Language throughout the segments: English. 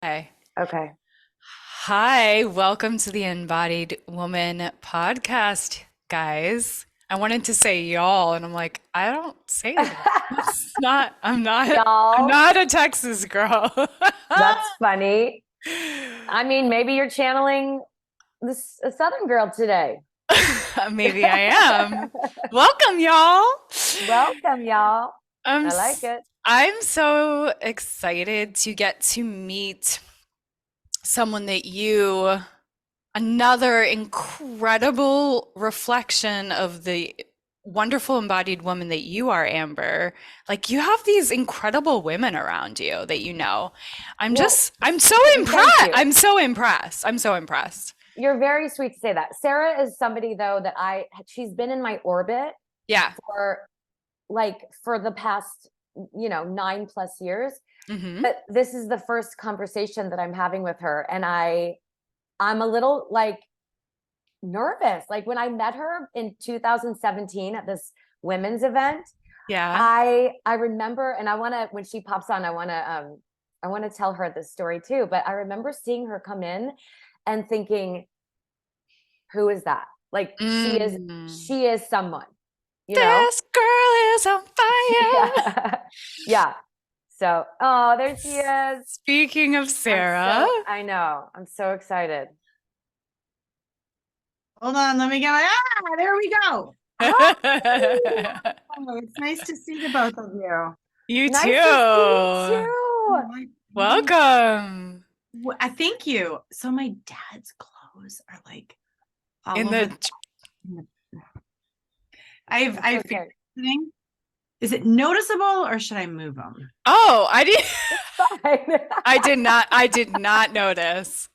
Hey. Okay. Hi, welcome to the Embodied Woman podcast, guys. I wanted to say y'all, and I'm like, I don't say that. It's not, I'm Y'all, not a Texas girl. that's funny. I mean, maybe you're channeling this a Southern girl today. Maybe I am. Welcome, y'all. Welcome, y'all. I'm I like s- it. I'm so excited to get to meet someone that another incredible reflection of the wonderful embodied woman that you are, Amber. Like you have these incredible women around you that you know. Well, I'm so thank impressed. you. I'm so impressed. I'm so impressed. You're very sweet to say that. Sarah is somebody though that she's been in my orbit Yeah. for for the past, 9+ years. Hmm. But this is the first conversation that I'm having with her. And I'm a little nervous. Like when I met her in 2017 at this women's event, Yeah. I remember, and when she pops on, I want to tell her this story too. But I remember seeing her come in and thinking, who is that? Like Mm. she is someone, you know? This girl is on fire. Yeah. Yeah. So, oh, there she is. Speaking of Sarah. I know. I'm so excited. Hold on, let me go. There we go. Oh, it's nice to see the both of you. You Nice to see you too. too. Welcome. I thank you. So my dad's clothes are like all In over. the I've Okay. figured. Is it noticeable or should I move them? Oh, I did Fine. I did not notice.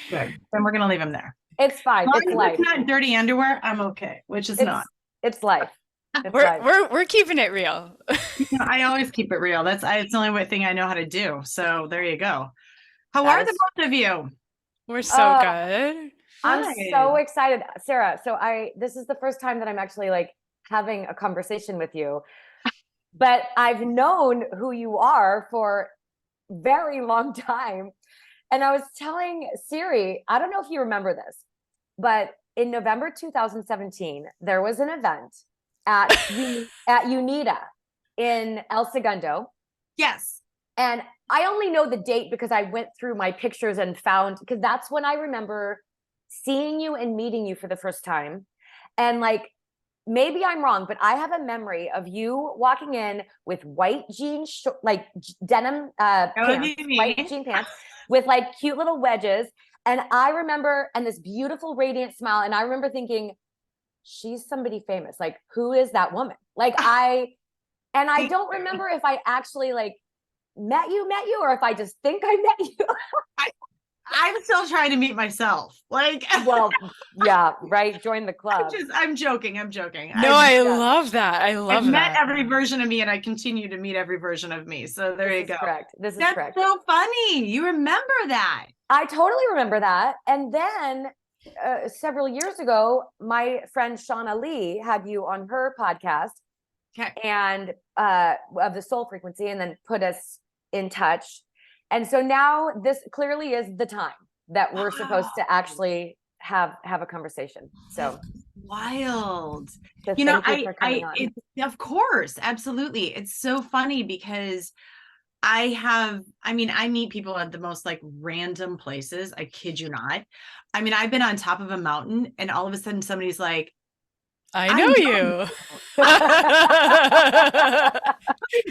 Good. Then we're gonna leave them there. It's fine. As It's long as life. it's not dirty underwear, I'm okay. Which is not. It's life. It's We're life. we're keeping it real. I always keep it real. It's the only thing I know how to do. So there you go. How That are the is- both of you? We're so Oh, good. I'm Good. so excited, Sarah. So this is the first time that I'm actually having a conversation with you. But I've known who you are for a very long time. And I was telling Siri, I don't know if you remember this, but in November 2017, there was an event at at UNITA in El Segundo. Yes. And I only know the date because I went through my pictures and found, because that's when I remember seeing you and meeting you for the first time. And maybe I'm wrong, but I have a memory of you walking in with white jeans, denim That would pants, be me. white jean pants with cute little wedges. And I remember, and this beautiful radiant smile. And I remember thinking, she's somebody famous. Like, who is that woman? And I don't remember if I actually met you, or if I just think I met you. I'm still trying to meet myself. Well, yeah, right. Join the club. I'm joking. I'm joking. No, I love that. I love I've met that. every version of me and I continue to meet every version of me. So there you go. Correct. This is That's correct. so funny. You remember that. I totally remember that. And then several years ago, my friend Shauna Lee had you on her podcast Okay. and of the soul frequency, and then put us in touch. And so now this clearly is the time that we're supposed to actually have a conversation. So Wild. thank You know, you for coming on. of course, absolutely. It's so funny because I meet people at the most random places. I kid you not. I mean, I've been on top of a mountain and all of a sudden somebody's like, I know you.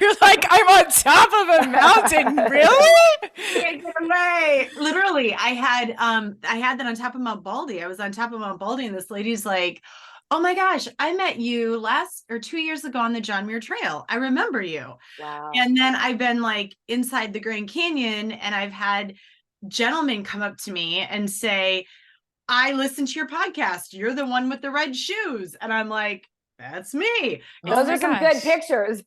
You're like, I'm on top of a mountain. Really? Can't get away. Literally, I had that on top of Mount Baldy. I was on top of Mount Baldy, and this lady's like, "Oh my gosh, I met you last or 2 years ago on the John Muir Trail. I remember you." Wow. And then I've been inside the Grand Canyon, and I've had gentlemen come up to me and say, "I listened to your podcast. You're the one with the red shoes." And I'm like, "That's me." Those are some good pictures.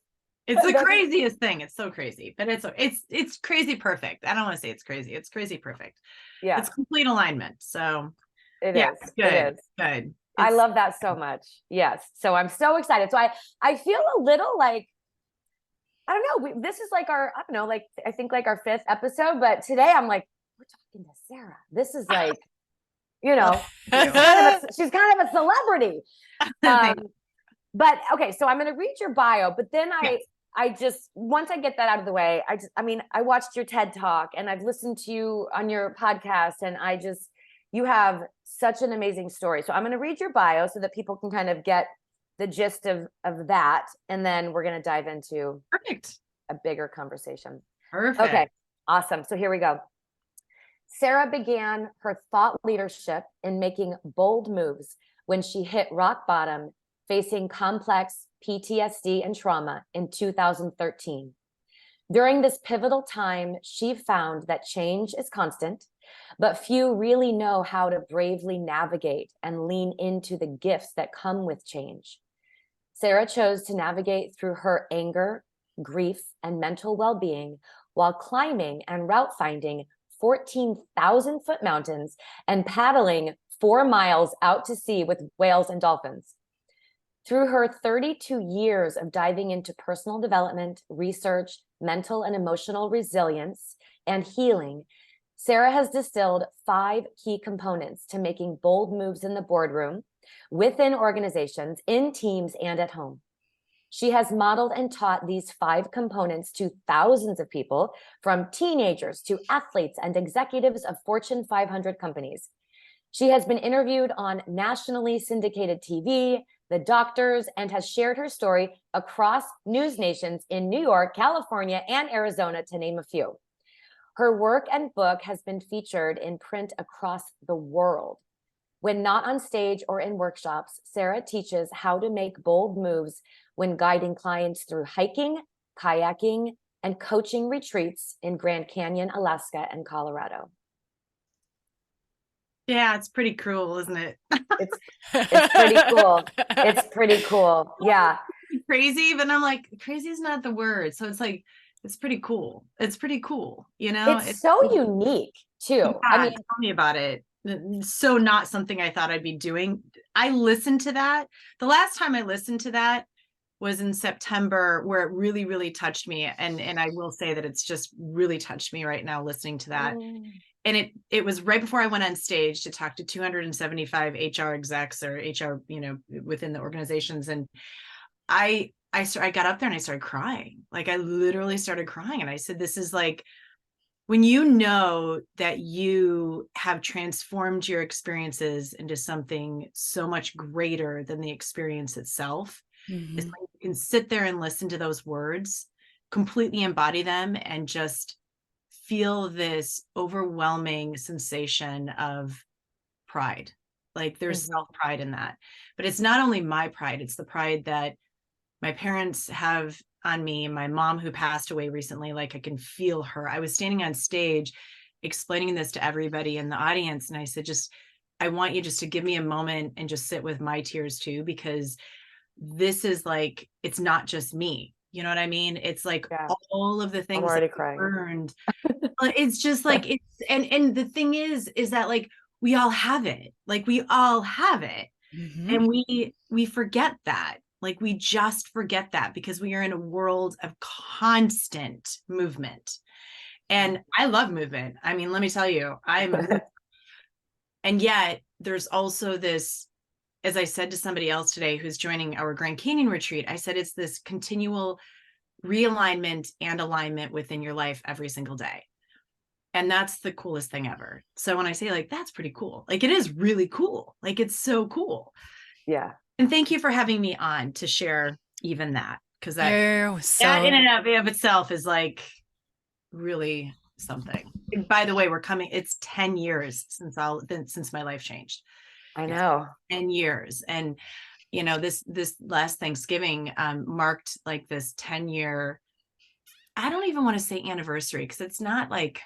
It's the craziest thing. It's so crazy, but it's crazy perfect. I don't want to say it's crazy. It's crazy perfect. Yeah, It's complete alignment. So it yeah, is. it's good. It is. Good. I love that so much. Yes. So I'm so excited. So I feel a little I don't know. This is I don't know, I think our fifth episode, but today I'm we're talking to Sara. This is like, you know, she's kind of a celebrity. But okay, so I'm going to read your bio, but then I just, once I get that out of the way, I watched your TED Talk and I've listened to you on your podcast, and you have such an amazing story. So I'm going to read your bio so that people can kind of get the gist of that. And then we're going to dive into a bigger conversation. Perfect. Okay, awesome. So here we go. Sara began her thought leadership in making bold moves when she hit rock bottom, facing complex PTSD and trauma in 2013. During this pivotal time, she found that change is constant, but few really know how to bravely navigate and lean into the gifts that come with change. Sara chose to navigate through her anger, grief, and mental well-being while climbing and route finding 14,000-foot mountains and paddling 4 miles out to sea with whales and dolphins. Through her 32 years of diving into personal development, research, mental and emotional resilience, and healing, Sara has distilled 5 key components to making bold moves in the boardroom, within organizations, in teams, and at home. She has modeled and taught these 5 components to thousands of people, from teenagers to athletes and executives of Fortune 500 companies. She has been interviewed on nationally syndicated TV, The Doctors, and has shared her story across news nations in New York, California, and Arizona, to name a few. Her work and book has been featured in print across the world. When not on stage or in workshops, Sara teaches how to make bold moves when guiding clients through hiking, kayaking, and coaching retreats in Grand Canyon, Alaska, and Colorado. Yeah, it's pretty cool, isn't it? It's pretty cool. It's pretty cool. Yeah. Crazy, but I'm like, crazy is not the word. So it's like, it's pretty cool. It's pretty cool, you know? It's so unique too. Yeah, I mean, tell me about it. So not something I thought I'd be doing. I listened to that. The last time I listened to that was in September, where it really, really touched me. And I will say that it's just really touched me right now listening to that. And it was right before I went on stage to talk to 275 HR execs or HR, within the organizations. And I got up there and I started crying. Like, I literally started crying. And I said, this is like, when you know that you have transformed your experiences into something so much greater than the experience itself, it's like you can sit there and listen to those words, completely embody them, and just feel this overwhelming sensation of pride. Like, there's self-pride in that. But it's not only my pride, it's the pride that my parents have on me. My mom, who passed away recently, like, I can feel her. I was standing on stage explaining this to everybody in the audience, and I said, I want you just to give me a moment and just sit with my tears too, because this is like, it's not just me. You know what I mean? It's like all of the things that I learned. It's just like, it's, and the thing is that, like, we all have it. Like, we all have it. And we forget that. Like, we just forget that because we are in a world of constant movement. And I love movement. I mean, let me tell you, and yet there's also this, as I said to somebody else today who's joining our Grand Canyon retreat, I said, it's this continual realignment and alignment within your life every single day. And that's the coolest thing ever. So when I say, like, that's pretty cool, like, it is really cool. Like, it's so cool. Yeah. And thank you for having me on to share even that, because that in and of itself is like really something. And by the way, it's 10 years since my life changed. I know. 10 years. And this last Thanksgiving marked like this 10-year, I don't even want to say anniversary, because it's not like,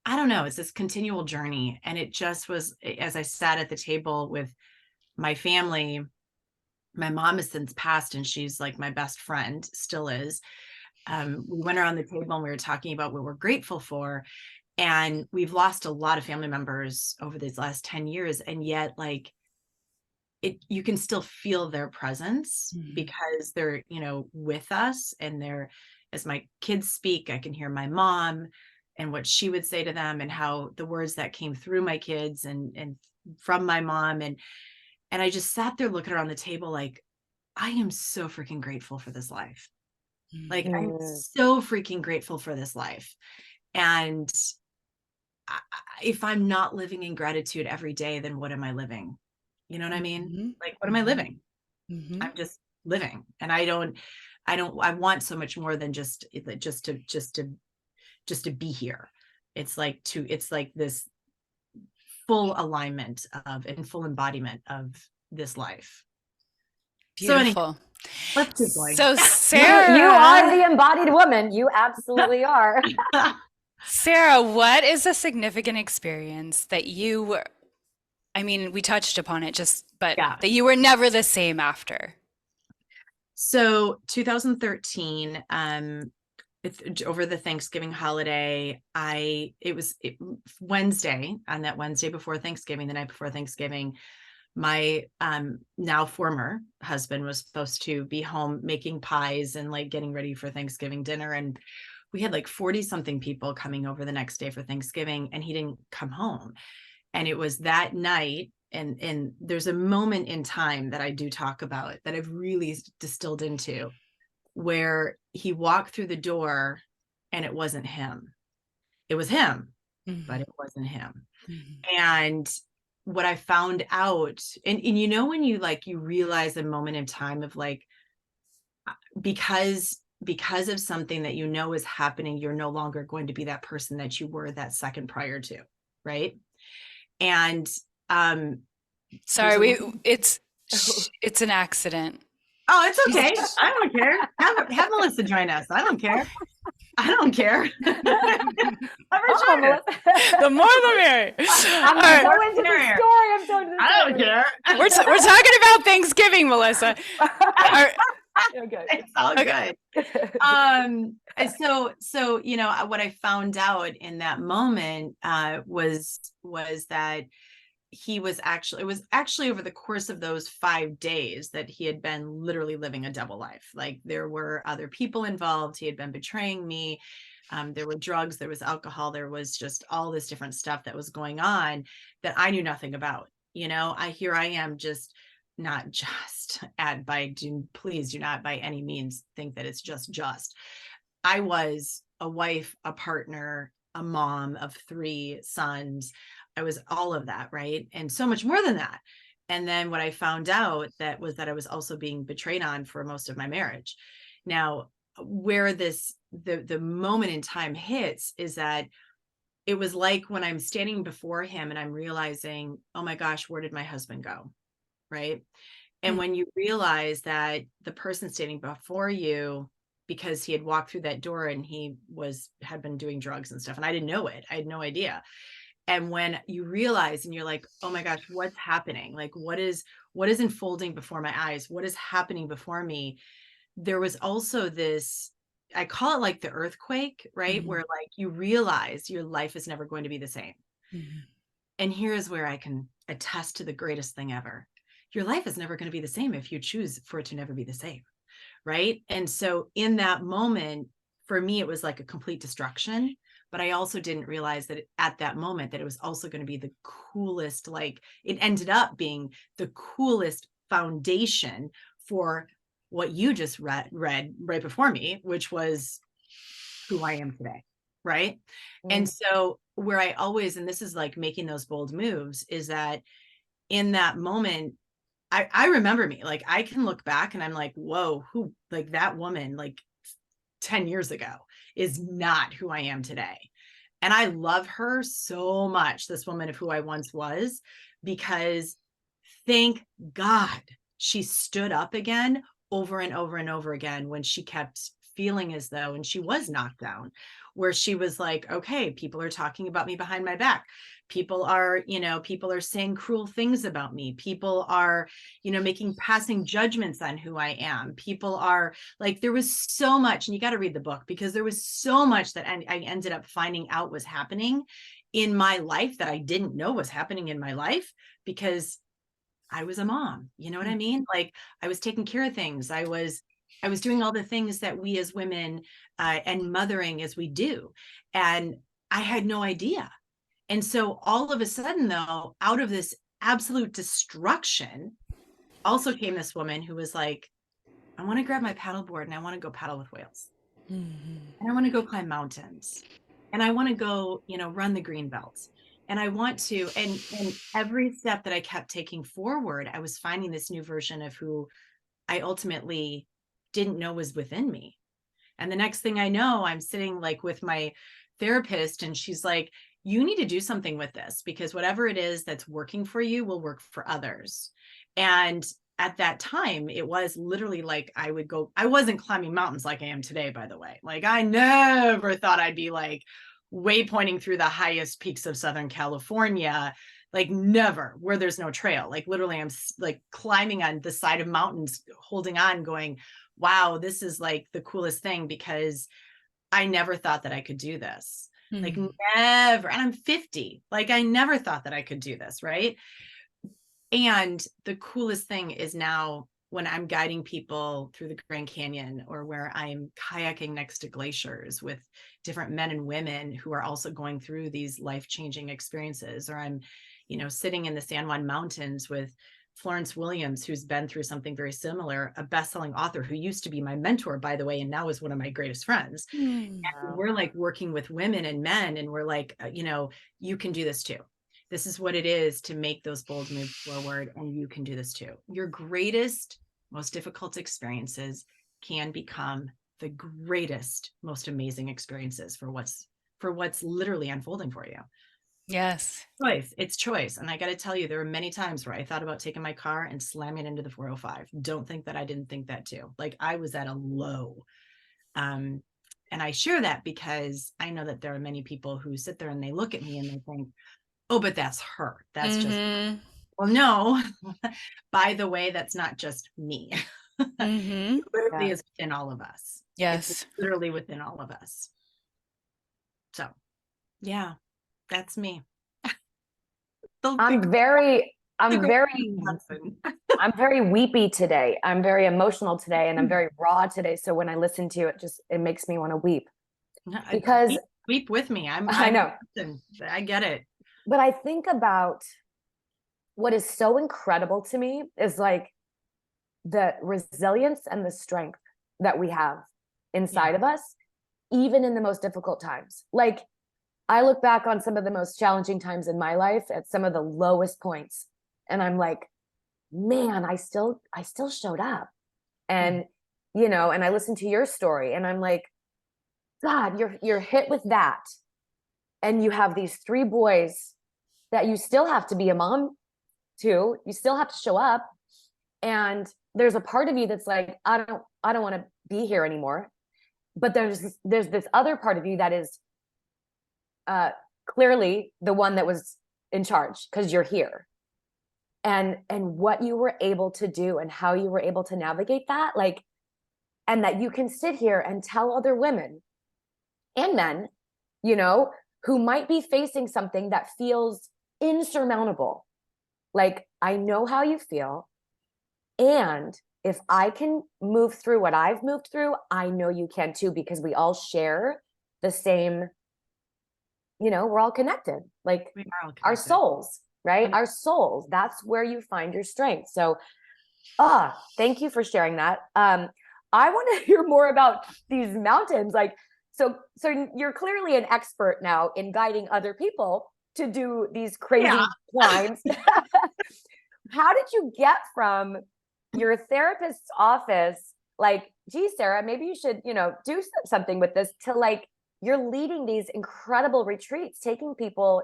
I don't know, it's this continual journey. And it just was, as I sat at the table with my family. My mom has since passed, and she's like my best friend, still is. We went around the table and we were talking about what we're grateful for. And we've lost a lot of family members over these last 10 years. And yet, like, you can still feel their presence because they're, with us, and as my kids speak, I can hear my mom, and what she would say to them, and how the words that came through my kids and from my mom. And I just sat there looking around the table like, I am so freaking grateful for this life. Like, I'm so freaking grateful for this life. And if I'm not living in gratitude every day, then what am I living? You know what I mean? Like, what am I living? I'm just living. And I want so much more than just to be here. It's like this full alignment of and full embodiment of this life. Beautiful. So anyway, let's keep going. So Sarah, you are the embodied woman. You absolutely are. Sarah, what is a significant experience that you were, I mean, we touched upon it but that you were never the same after? So 2013, over the Thanksgiving holiday, it was Wednesday, on that Wednesday before Thanksgiving, the night before Thanksgiving, my now former husband was supposed to be home making pies and like getting ready for Thanksgiving dinner. And we had like 40 something people coming over the next day for Thanksgiving, and he didn't come home. And it was that night. And there's a moment in time that I do talk about that I've really distilled into, where he walked through the door and it wasn't him. It was him, but it wasn't him. And what I found out, and you know, when you realize a moment in time of like, because of something that you know is happening, you're no longer going to be that person that you were that second prior to, right? And sorry, it's an accident. Oh, it's okay. I don't care. Have Melissa join us. I don't care. The more the merrier. I'm so into the story. I'm so into the story. I don't care. We're talking about Thanksgiving, Melissa. Okay. It's all good. So you know, what I found out in that moment was that it was actually over the course of those 5 days that he had been literally living a double life. Like, there were other people involved. He had been betraying me. There were drugs, there was alcohol, there was just all this different stuff that was going on that I knew nothing about. You know, here I am, just not just please do not by any means think that it's just. I was a wife, a partner, a mom of 3 sons. I was all of that, right? And so much more than that. And then what I found out that I was also being betrayed on for most of my marriage. Now, where the moment in time hits is that it was like when I'm standing before him and I'm realizing, oh my gosh, where did my husband go? Right. And when you realize that the person standing before you, because he had walked through that door and he had been doing drugs and stuff, and I didn't know it, I had no idea. And when you realize and you're like, oh my gosh, what's happening? Like, what is unfolding before my eyes? What is happening before me? There was also this, I call it like the earthquake, right? Where like you realize your life is never going to be the same. And here's where I can attest to the greatest thing ever. Your life is never going to be the same if you choose for it to never be the same. Right. And so in that moment, for me, it was like a complete destruction. But I also didn't realize that at that moment that it was also going to be the coolest, like it ended up being the coolest foundation for what you just read right before me, which was who I am today. Right. And so where I always, and this is like making those bold moves, is that in that moment, I remember me, like I can look back and I'm like, whoa, who, like that woman, like 10 years ago is not who I am today. And I love her so much, this woman of who I once was, because thank God she stood up again over and over and over again when she kept feeling as though, and she was knocked down, where she was like, okay, people are talking about me behind my back. People are saying cruel things about me. People are, making passing judgments on who I am. People are like, there was so much, and you got to read the book, because there was so much that I ended up finding out was happening in my life that I didn't know was happening in my life, because I was a mom. You know what I mean? Like, I was taking care of things. I was doing all the things that we as women and mothering as we do. And I had no idea. And so all of a sudden, though, out of this absolute destruction, also came this woman who was like, I want to grab my paddleboard and I want to go paddle with whales. And I want to go climb mountains. And I want to go, run the green belts. And I want to, and every step that I kept taking forward, I was finding this new version of who I ultimately didn't know was within me. And the next thing I know, I'm sitting like with my therapist and she's like, you need to do something with this because whatever it is that's working for you will work for others. And at that time, it was literally like I wasn't climbing mountains like I am today, by the way. Like I never thought I'd be like waypointing through the highest peaks of Southern California, like never, where there's no trail. Like literally I'm like climbing on the side of mountains, holding on, going, wow, this is like the coolest thing because I never thought that I could do this. Like never. And I'm 50. Like I never thought that I could do this. Right. And the coolest thing is now when I'm guiding people through the Grand Canyon or where I'm kayaking next to glaciers with different men and women who are also going through these life-changing experiences, or I'm, sitting in the San Juan Mountains with Florence Williams, who's been through something very similar, a best-selling author who used to be my mentor, by the way, and now is one of my greatest friends. And we're like working with women and men, and we're like, you can do this too. This is what it is to make those bold moves forward, and you can do this too. Your greatest, most difficult experiences can become the greatest, most amazing experiences for what's literally unfolding for you. Yes. It's choice. And I got to tell you, there were many times where I thought about taking my car and slamming into the 405. Don't think that I didn't think that too. Like I was at a low. And I share that because I know that there are many people who sit there and they look at me and they think, oh, but that's her. That's just, well, no, by the way, that's not just me. It literally is within all of us. Yes. It's literally within all of us. So yeah, that's me. I'm very weepy today. I'm very emotional today and I'm very raw today. So when I listen to you, it makes me want to weep because weep with me. I know. I get it. But I think about what is so incredible to me is like the resilience and the strength that we have inside of us, even in the most difficult times. Like I look back on some of the most challenging times in my life at some of the lowest points. And I'm like, man, I still showed up. And, and I listen to your story and I'm like, God, you're hit with that. And you have these 3 boys that you still have to be a mom to, you still have to show up. And there's a part of you that's like, I don't want to be here anymore. But there's this other part of you that is clearly the one that was in charge because you're here. And what you were able to do and how you were able to navigate that, like, and that you can sit here and tell other women and men, who might be facing something that feels insurmountable. Like, I know how you feel. And if I can move through what I've moved through, I know you can too, because we all share the same, we're all connected. Like our souls, right? Our souls, that's where you find your strength. So, thank you for sharing that. I want to hear more about these mountains. Like, so you're clearly an expert now in guiding other people to do these crazy climbs. How did you get from your therapist's office, like, gee, Sara, maybe you should, do something with this, to like, you're leading these incredible retreats, taking people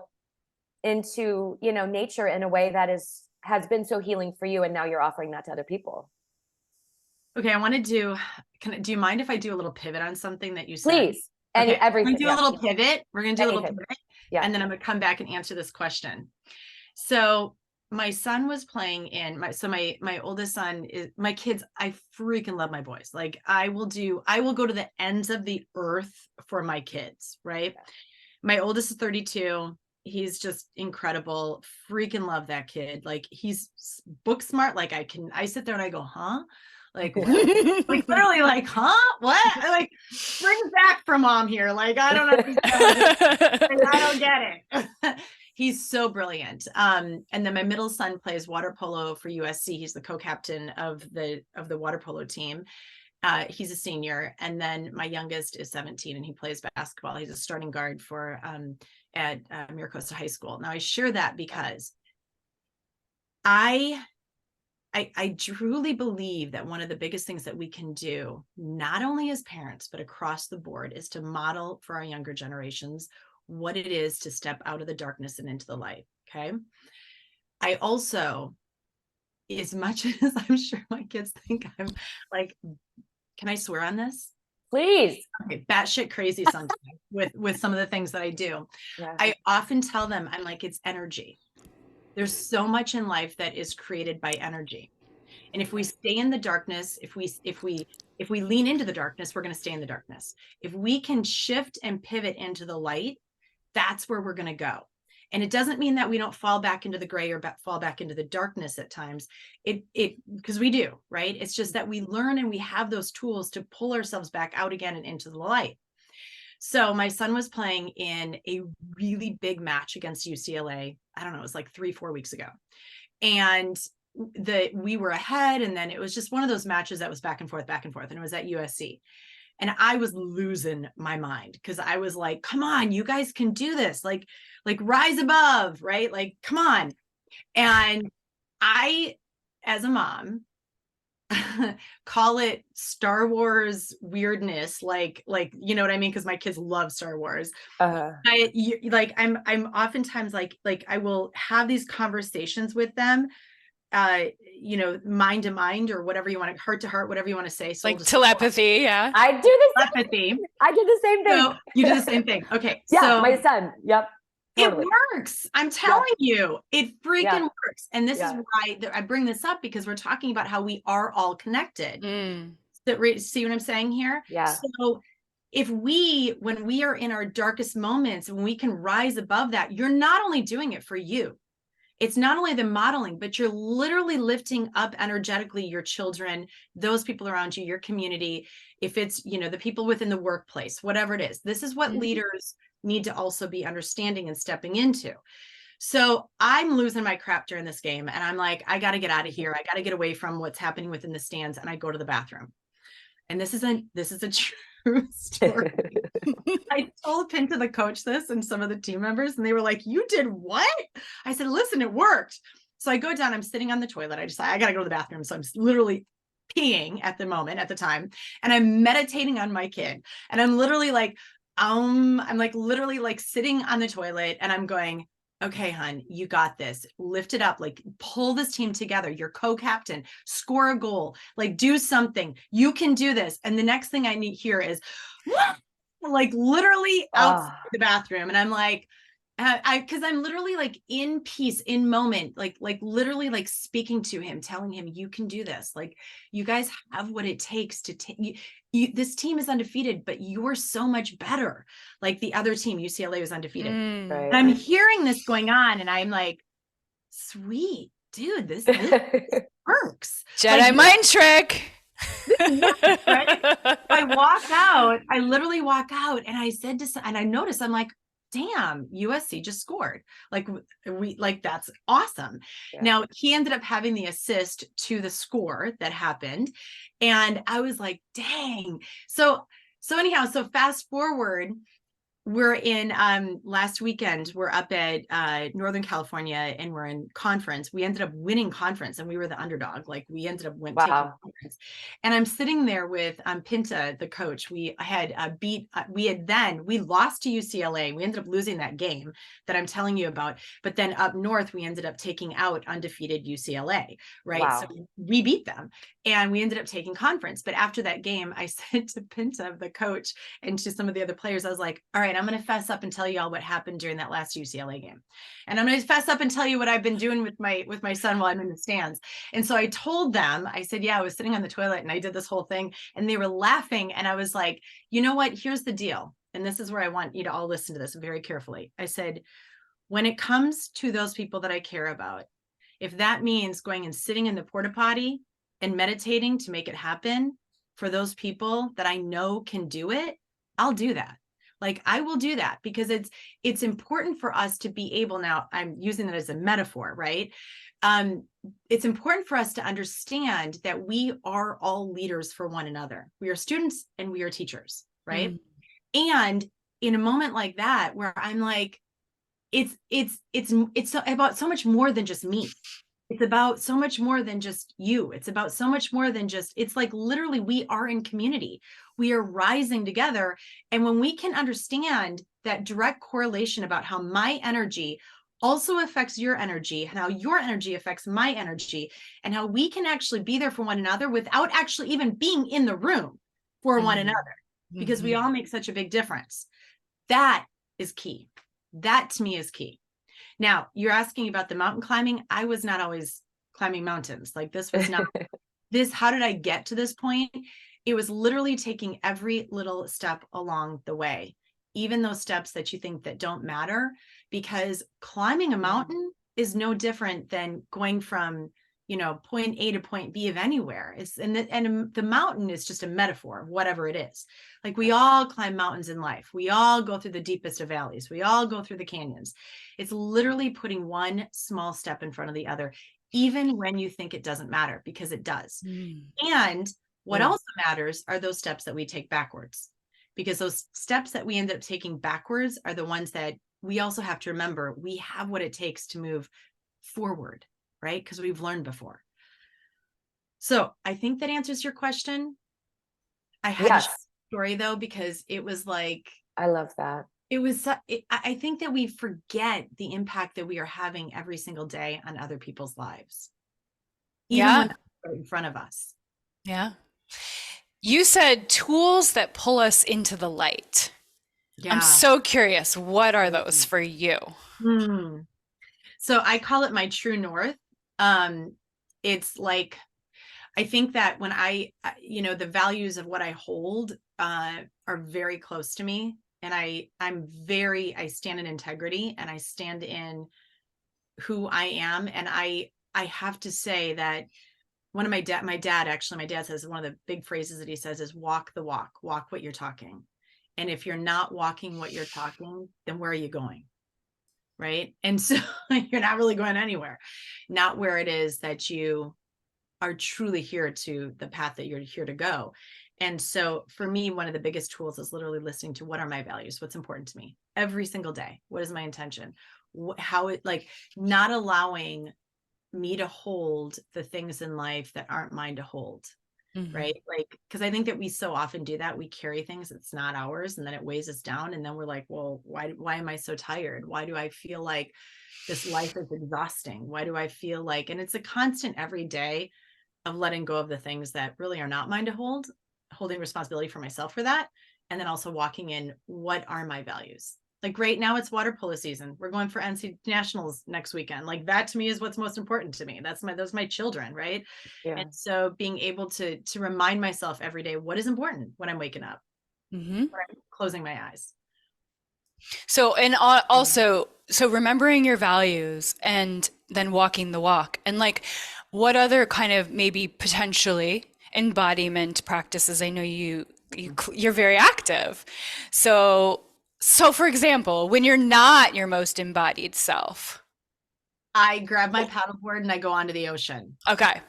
into, nature in a way that has been so healing for you. And now you're offering that to other people. Okay. Do you mind if I do a little pivot on something that you said? Please. Okay. Everything. We're going to do a little pivot. We're going to do a little pivot. Yeah. And then I'm going to come back and answer this question. So my son was playing in my oldest son is my kids. I freaking love my boys. Like I will go to the ends of the earth for my kids. Right. Yeah. My oldest is 32. He's just incredible. Freaking love that kid. Like he's book smart. Like I sit there and I go, huh? Like, like literally like, huh? What? Like, bring it back from mom here. Like, I don't understand. I don't get it. He's so brilliant. And then my middle son plays water polo for USC. He's the co-captain of the water polo team. He's a senior. And then my youngest is 17 and he plays basketball. He's a starting guard for at Miracosta High School. Now I share that because I truly believe that one of the biggest things that we can do, not only as parents, but across the board, is to model for our younger generations what it is to step out of the darkness and into the light. Okay. I also, as much as I'm sure my kids think I'm like, can I swear on this? Please. Okay, batshit crazy sometimes with some of the things that I do. Yeah. I often tell them, I'm like, it's energy. There's so much in life that is created by energy. And if we stay in the darkness, if we lean into the darkness, we're going to stay in the darkness. If we can shift and pivot into the light, that's where we're going to go. And it doesn't mean that we don't fall back into the gray or fall back into the darkness at times. Because we do, right? It's just that we learn and we have those tools to pull ourselves back out again and into the light. So my son was playing in a really big match against UCLA. I don't know, it was like 3-4 weeks ago. And we were ahead. And then it was just one of those matches that was back and forth. And it was at USC. And I was losing my mind because I was like, come on, you guys can do this. Like rise above, right? Like, come on. And I, as a mom, call it Star Wars weirdness. Like, you know what I mean? Because my kids love Star Wars. I'm oftentimes like I will have these conversations with them, mind to mind or whatever you want, heart to heart, whatever you want to say. So like telepathy. Yeah. I do the telepathy. I did the same thing. So you do the same thing. Okay. Yeah, so my son. Yep. Totally. It works. I'm telling you, it freaking works. And this is why I bring this up, because we're talking about how we are all connected. See what I'm saying here? Yeah. So when we are in our darkest moments, when we can rise above that, you're not only doing it for you. It's not only the modeling, but you're literally lifting up energetically your children, those people around you, your community. If it's, the people within the workplace, whatever it is, this is what leaders need to also be understanding and stepping into. So I'm losing my crap during this game. And I'm like, I got to get out of here. I got to get away from what's happening within the stands. And I go to the bathroom. And this is a true story. I told Pinta, the coach, this and some of the team members, and they were like, you did what? I said, listen, it worked. So I go down, I'm sitting on the toilet. I decide I got to go to the bathroom. So I'm literally peeing at the time. And I'm meditating on my kid. And I'm literally like, I'm like literally like sitting on the toilet and I'm going, okay, hon, you got this. Lift it up, like pull this team together. You're co-captain, score a goal, like do something. You can do this. And the next thing I need here is like literally outside the bathroom. And I'm like, because I'm literally like in peace, in moment, like literally like speaking to him, telling him, you can do this. Like you guys have what it takes to take this team is undefeated, but you're so much better. Like the other team, UCLA, was undefeated. Right. And I'm hearing this going on and I'm like, sweet, dude, this works. Jedi mind trick. Right? I literally walk out and I said and I noticed, I'm like, damn, USC just scored. That's awesome. Yeah. Now he ended up having the assist to the score that happened. And I was like, dang. So anyhow, so fast forward, we're in last weekend, we're up at Northern California and we're in conference. We ended up winning conference and we were the underdog. Like we ended up taking conference. And I'm sitting there with Pinta, the coach. We had we lost to UCLA. We ended up losing that game that I'm telling you about. But then up north, we ended up taking out undefeated UCLA, right? Wow. So we beat them and we ended up taking conference. But after that game, I said to Pinta, the coach, and to some of the other players, I was like, all right, I'm going to fess up and tell you all what happened during that last UCLA game. And I'm going to fess up and tell you what I've been doing with my son while I'm in the stands. And so I told them, I said, yeah, I was sitting on the toilet and I did this whole thing and they were laughing. And I was like, you know what? Here's the deal. And this is where I want you to all listen to this very carefully. I said, when it comes to those people that I care about, if that means going and sitting in the porta potty and meditating to make it happen for those people that I know can do it, I'll do that. Like I will do that because it's important for us to be able, now I'm using that as a metaphor, right? It's important for us to understand that we are all leaders for one another. We are students and we are teachers, right? And in a moment like that, where I'm like, it's about so much more than just me. It's about so much more than just you. It's about so much more than just, it's like literally we are in community. We are rising together. And when we can understand that direct correlation about how my energy also affects your energy, and how your energy affects my energy, and how we can actually be there for one another without actually even being in the room for one another, because we all make such a big difference. That is key. That to me is key. Now, you're asking about the mountain climbing. I was not always climbing mountains. Like this was not this. How did I get to this point? It was literally taking every little step along the way, even those steps that you think that don't matter, because climbing a mountain is no different than going from, point A to point B of anywhere. And the mountain is just a metaphor of whatever it is. Like we all climb mountains in life. We all go through the deepest of valleys. We all go through the canyons. It's literally putting one small step in front of the other, even when you think it doesn't matter, because it does. And what also matters are those steps that we take backwards, because those steps that we end up taking backwards are the ones that we also have to remember we have what it takes to move forward, right? Because we've learned before. So I think that answers your question. I had to share a story though, because it was like, I love that. It was, I think that we forget the impact that we are having every single day on other people's lives, even when they're in front of us. Yeah. You said tools that pull us into the light. Yeah. I'm so curious. What are those for you? So I call it my true north. It's like, I think that when the values of what I hold are very close to me. And I stand in integrity, and I stand in who I am. And I have to say that my dad says, one of the big phrases that he says is walk the walk, walk what you're talking. And if you're not walking what you're talking, then where are you going? Right. And so you're not really going anywhere, not where it is that you are truly here to the path that you're here to go. And so for me, one of the biggest tools is literally listening to what are my values, what's important to me every single day. What is my intention? Not allowing me to hold the things in life that aren't mine to hold. Right. Because I think that we so often do that. We carry things that's not ours, and then it weighs us down. And then we're like, well, why am I so tired? Why do I feel like this life is exhausting? Why do I feel like, and it's a constant every day of letting go of the things that really are not mine to hold, holding responsibility for myself for that. And then also walking in, what are my values? Like right now it's water polo season. We're going for NC nationals next weekend. Like that to me is what's most important to me. Those my children. Right. Yeah. And so being able to remind myself every day, what is important when I'm waking up, when I'm closing my eyes. So, and also, so remembering your values and then walking the walk, and like, what other kind of maybe potentially embodiment practices? I know you're very active. So for example, when you're not your most embodied self, I grab my paddleboard and I go onto the ocean. Okay.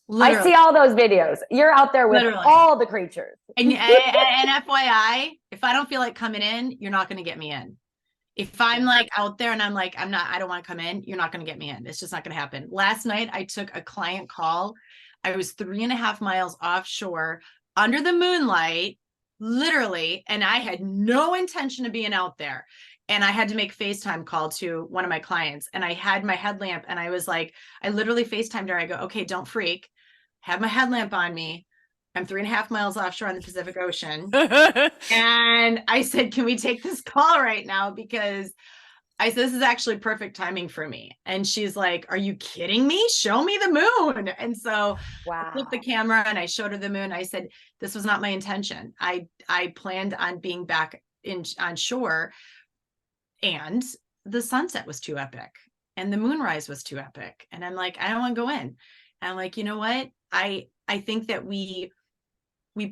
Literally. I see all those videos. You're out there with all the creatures. And FYI, if I don't feel like coming in, you're not going to get me in. If I'm like out there and I'm like, I don't want to come in, you're not going to get me in. It's just not going to happen. Last night, I took a client call. I was 3.5 miles offshore under the moonlight, literally, and I had no intention of being out there. And I had to make a FaceTime call to one of my clients, and I had my headlamp, and I was like, I literally FaceTimed her. I go, okay, don't freak. Have my headlamp on me. I'm 3.5 miles offshore on the Pacific Ocean. And I said, can we take this call right now? Because I said, this is actually perfect timing for me. And she's like, are you kidding me? Show me the moon. And so I flipped the camera and I showed her the moon. I said, this was not my intention. I planned on being back on shore, and the sunset was too epic and the moonrise was too epic. And I'm like, I don't want to go in. And I'm like, you know what? I think that we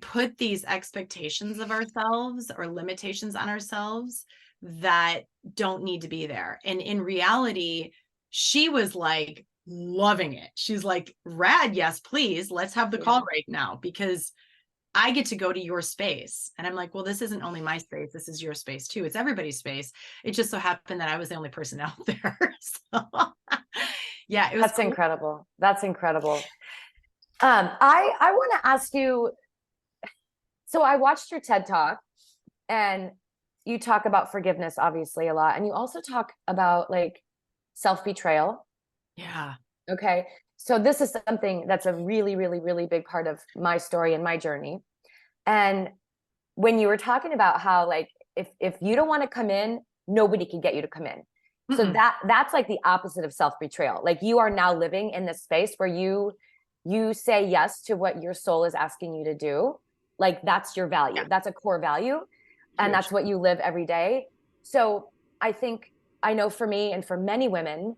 put these expectations of ourselves or limitations on ourselves that don't need to be there. And in reality, she was like loving it. She's like, rad, yes, please, let's have the call right now, because I get to go to your space. And I'm like, well, this isn't only my space, this is your space too. It's everybody's space. It just so happened that I was the only person out there. So yeah, it was That's cool. Incredible. That's incredible. I want to ask you, so I watched your TED Talk, and you talk about forgiveness, obviously, a lot. And you also talk about like self-betrayal. Yeah. Okay. So this is something that's a really, really, really big part of my story and my journey. And when you were talking about how like, if you don't want to come in, nobody can get you to come in. So that's like the opposite of self-betrayal. Like, you are now living in this space where you say yes to what your soul is asking you to do. Like, that's your value. That's a core value. And that's what you live every day. So I know for me and for many women,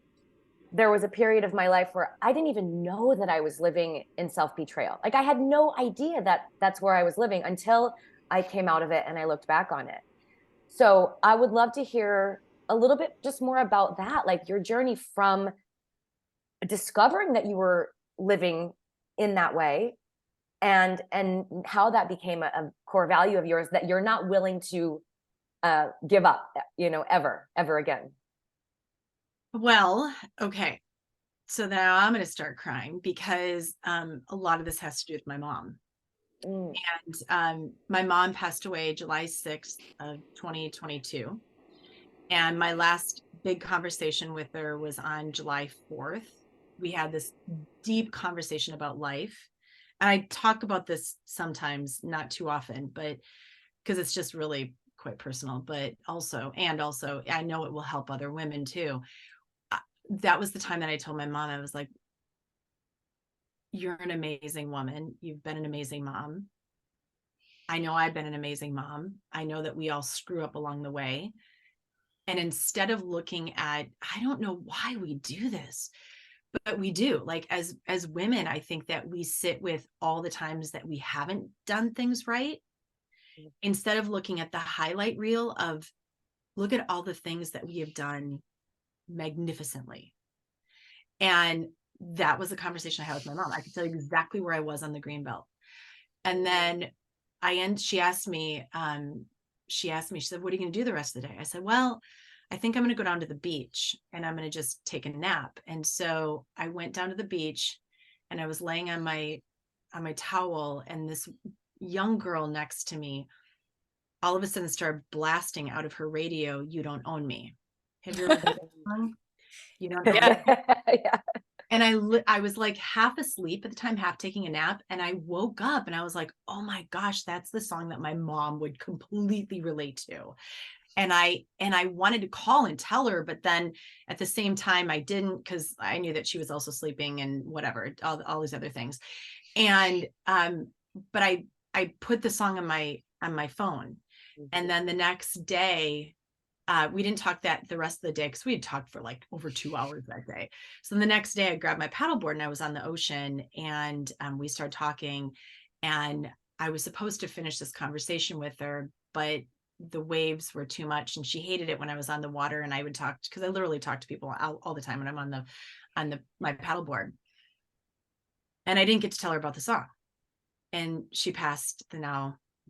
there was a period of my life where I didn't even know that I was living in self-betrayal. Like, I had no idea that that's where I was living until I came out of it and I looked back on it. So I would love to hear a little bit just more about that, like your journey from discovering that you were living in that way, and how that became a core value of yours that you're not willing to give up, ever again. Well, okay. So now I'm going to start crying because a lot of this has to do with my mom. And my mom passed away July 6th of 2022. And my last big conversation with her was on July 4th. We had this deep conversation about life. And I talk about this sometimes, not too often, but because it's just really quite personal, but also I know it will help other women too. That was the time that I told my mom, I was like, you're an amazing woman. You've been an amazing mom. I know I've been an amazing mom. I know that we all screw up along the way. And instead of looking at, I don't know why we do this, but we do. Like, as women, I think that we sit with all the times that we haven't done things right, instead of looking at the highlight reel of, look at all the things that we have done magnificently. And that was the conversation I had with my mom. I could tell you exactly where I was on the green belt. And then she asked me, she said, what are you going to do the rest of the day? I said, well, I think I'm going to go down to the beach and I'm going to just take a nap. And so I went down to the beach and I was laying on my towel, and this young girl next to me all of a sudden started blasting out of her radio, "You Don't Own Me." Have you ever heard that song? You don't own me? Yeah. And I was like half asleep at the time, half taking a nap. And I woke up and I was like, oh my gosh, that's the song that my mom would completely relate to. And I wanted to call and tell her, but then at the same time I didn't, because I knew that she was also sleeping and whatever, all these other things. And but I put the song on my phone. And then the next day, we didn't talk the rest of the day because we had talked for like over 2 hours that day. So the next day I grabbed my paddleboard and I was on the ocean, and we started talking, and I was supposed to finish this conversation with her, but the waves were too much and she hated it when I was on the water and I would talk, because I literally talk to people all the time when I'm on my paddleboard. And I didn't get to tell her about the song, and she passed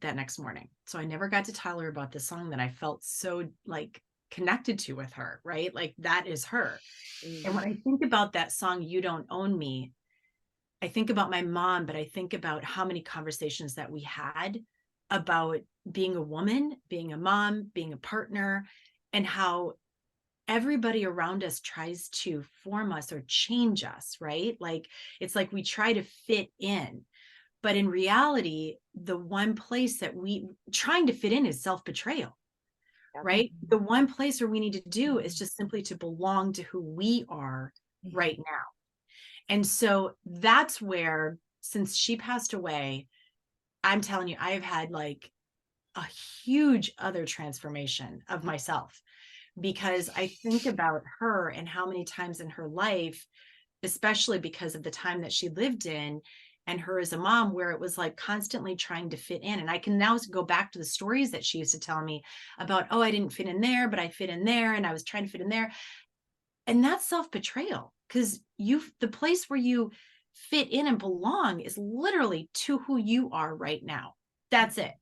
that next morning. So I never got to tell her about the song that I felt so like connected to with her, right? Like, that is her. And when I think about that song, "You Don't Own Me," I think about my mom, but I think about how many conversations that we had about being a woman, being a mom, being a partner, and how everybody around us tries to form us or change us, right? Like, it's like we try to fit in. But in reality, the one place that trying to fit in is self-betrayal, right? The one place where we need to do is just simply to belong to who we are right now. And so that's where, since she passed away, I'm telling you, I have had like a huge other transformation of myself, because I think about her and how many times in her life, especially because of the time that she lived in and her as a mom, where it was like constantly trying to fit in. And I can now go back to the stories that she used to tell me about, oh, I didn't fit in there, but I fit in there, and I was trying to fit in there. And that's self-betrayal, because the place where you fit in and belong is literally to who you are right now. That's it.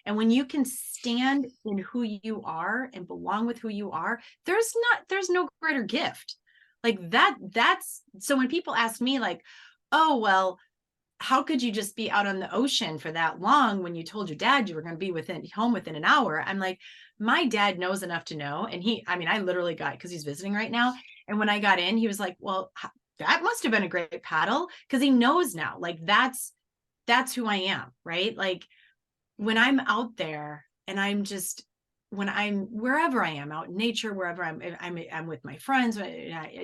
And when you can stand in who you are and belong with who you are, there's no greater gift like that. That's so when people ask me like, oh, well, how could you just be out on the ocean for that long when you told your dad you were going to be home within an hour? I'm like, my dad knows enough to know. And I literally got, because he's visiting right now. And when I got in, he was like, well, that must have been a great paddle. Cause he knows now, like, that's who I am. Right. Like when I'm out there and when I'm wherever I am out in nature, wherever I'm with my friends,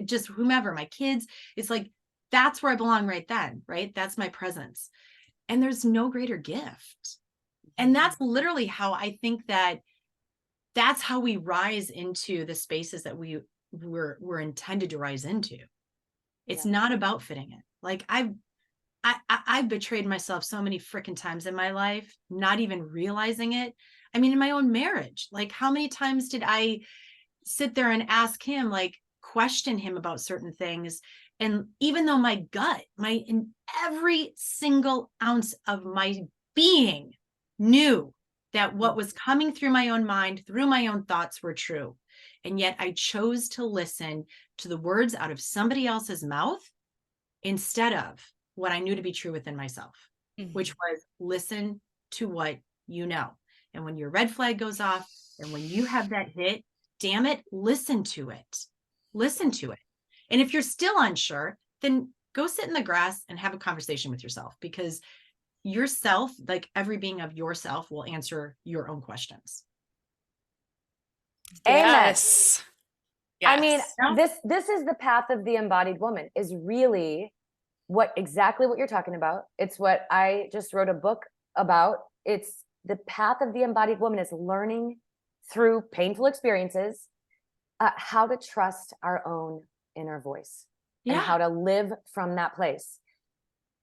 just whomever, my kids, it's like, that's where I belong right then, right? That's my presence. And there's no greater gift. And that's literally how I think that's how we rise into the spaces that we're intended to rise into. It's not about fitting in. Like I've betrayed myself so many freaking times in my life, not even realizing it. I mean, in my own marriage, like how many times did I sit there and ask him, like question him about certain things? And even though my gut, in every single ounce of my being knew that what was coming through my own mind, through my own thoughts were true. And yet I chose to listen to the words out of somebody else's mouth instead of what I knew to be true within myself, which was listen to what you know. And when your red flag goes off and when you have that hit, damn it, listen to it. Listen to it. And if you're still unsure, then go sit in the grass and have a conversation with yourself, because yourself, like every being of yourself, will answer your own questions. Yes. I mean, this is the path of the embodied woman, is really exactly what you're talking about. It's what I just wrote a book about. It's the path of the embodied woman is learning through painful experiences, how to trust our own inner voice and how to live from that place.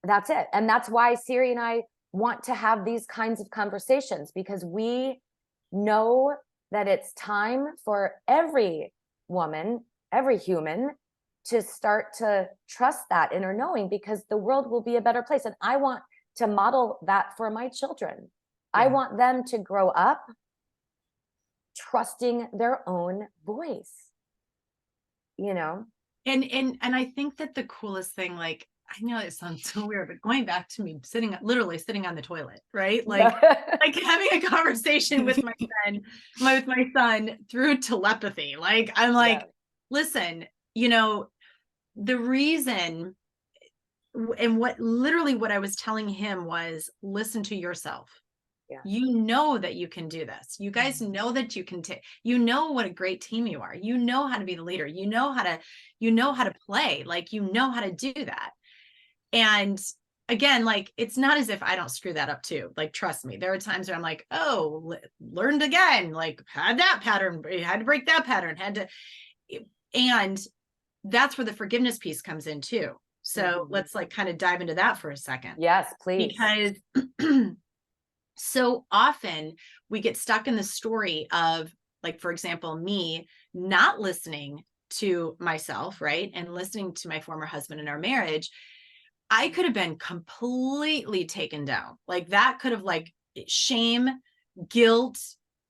That's it. And that's why Siri and I want to have these kinds of conversations, because we know that it's time for every woman, every human, to start to trust that inner knowing, because the world will be a better place. And I want to model that for my children. I want them to grow up trusting their own voice, you know? And I think that the coolest thing, like, I know it sounds so weird, but going back to me literally sitting on the toilet, right? Like, like having a conversation with my son through telepathy. Like, I'm like, listen, you know, the reason, and what I was telling him was, listen to yourself. You know that you can do this. You guys know that you can you know what a great team you are. You know how to be the leader. You know how to play. Like, you know how to do that. And again, like, it's not as if I don't screw that up too. Like, trust me, there are times where I'm like, oh, learned again, like, had that pattern, had to break that pattern, and that's where the forgiveness piece comes in too. So let's like kind of dive into that for a second. Yes, please. Because so often we get stuck in the story of, like, for example, me not listening to myself, right? And listening to my former husband in our marriage. I could have been completely taken down. Like, that could have, like, shame, guilt,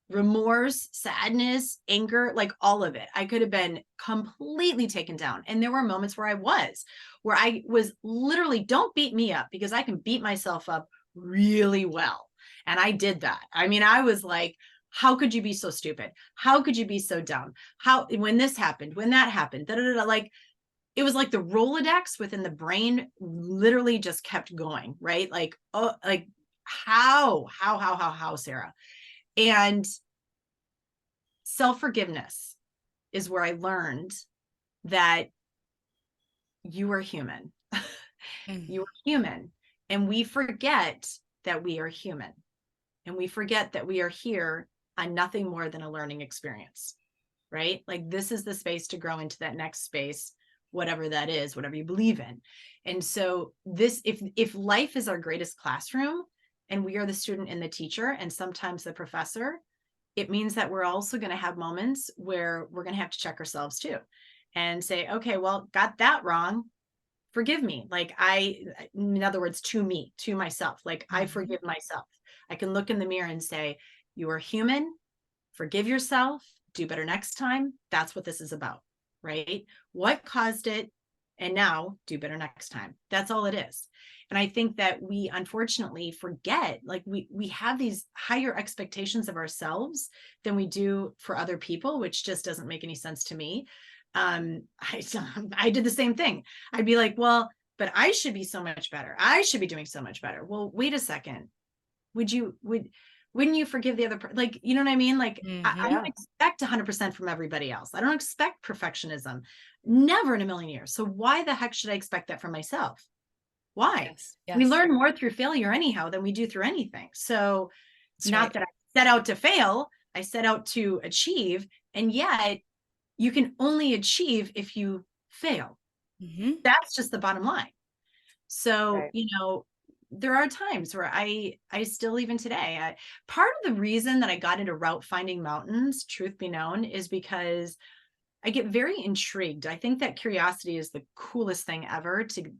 remorse, sadness, anger, like all of it. I could have been completely taken down. And there were moments where I was literally, don't beat me up, because I can beat myself up really well. And I did that. I mean, I was like, how could you be so stupid? How could you be so dumb? When this happened, when that happened, like, it was like the Rolodex within the brain literally just kept going, right? Like, oh, like, how, Sarah? And self-forgiveness is where I learned that you are human. You are human. And we forget that we are human. And we forget that we are here on nothing more than a learning experience, right? Like, this is the space to grow into that next space whatever that is, whatever you believe in. And so this, if life is our greatest classroom and we are the student and the teacher and sometimes the professor, it means that we're also going to have moments where we're going to have to check ourselves too and say, okay, well, got that wrong. Forgive me. Like in other words, to myself, like I forgive myself. I can look in the mirror and say, you are human, forgive yourself, do better next time. That's what this is about, right? What caused it? And now do better next time. That's all it is. And I think that we unfortunately forget, like we have these higher expectations of ourselves than we do for other people, which just doesn't make any sense to me. I did the same thing. I'd be like, well, but I should be so much better. I should be doing so much better. Well, wait a second. Wouldn't you forgive the other person? Like, you know what I mean? Like, I don't expect 100% from everybody else. I don't expect perfectionism, never in a million years. So why the heck should I expect that from myself? Why? Yes. We learn more through failure anyhow than we do through anything. So it's not that I set out to fail, I set out to achieve. And yet you can only achieve if you fail. That's just the bottom line. So, there are times where I still, even today, part of the reason that I got into route finding mountains, truth be known, is because I get very intrigued. I think that curiosity is the coolest thing ever. To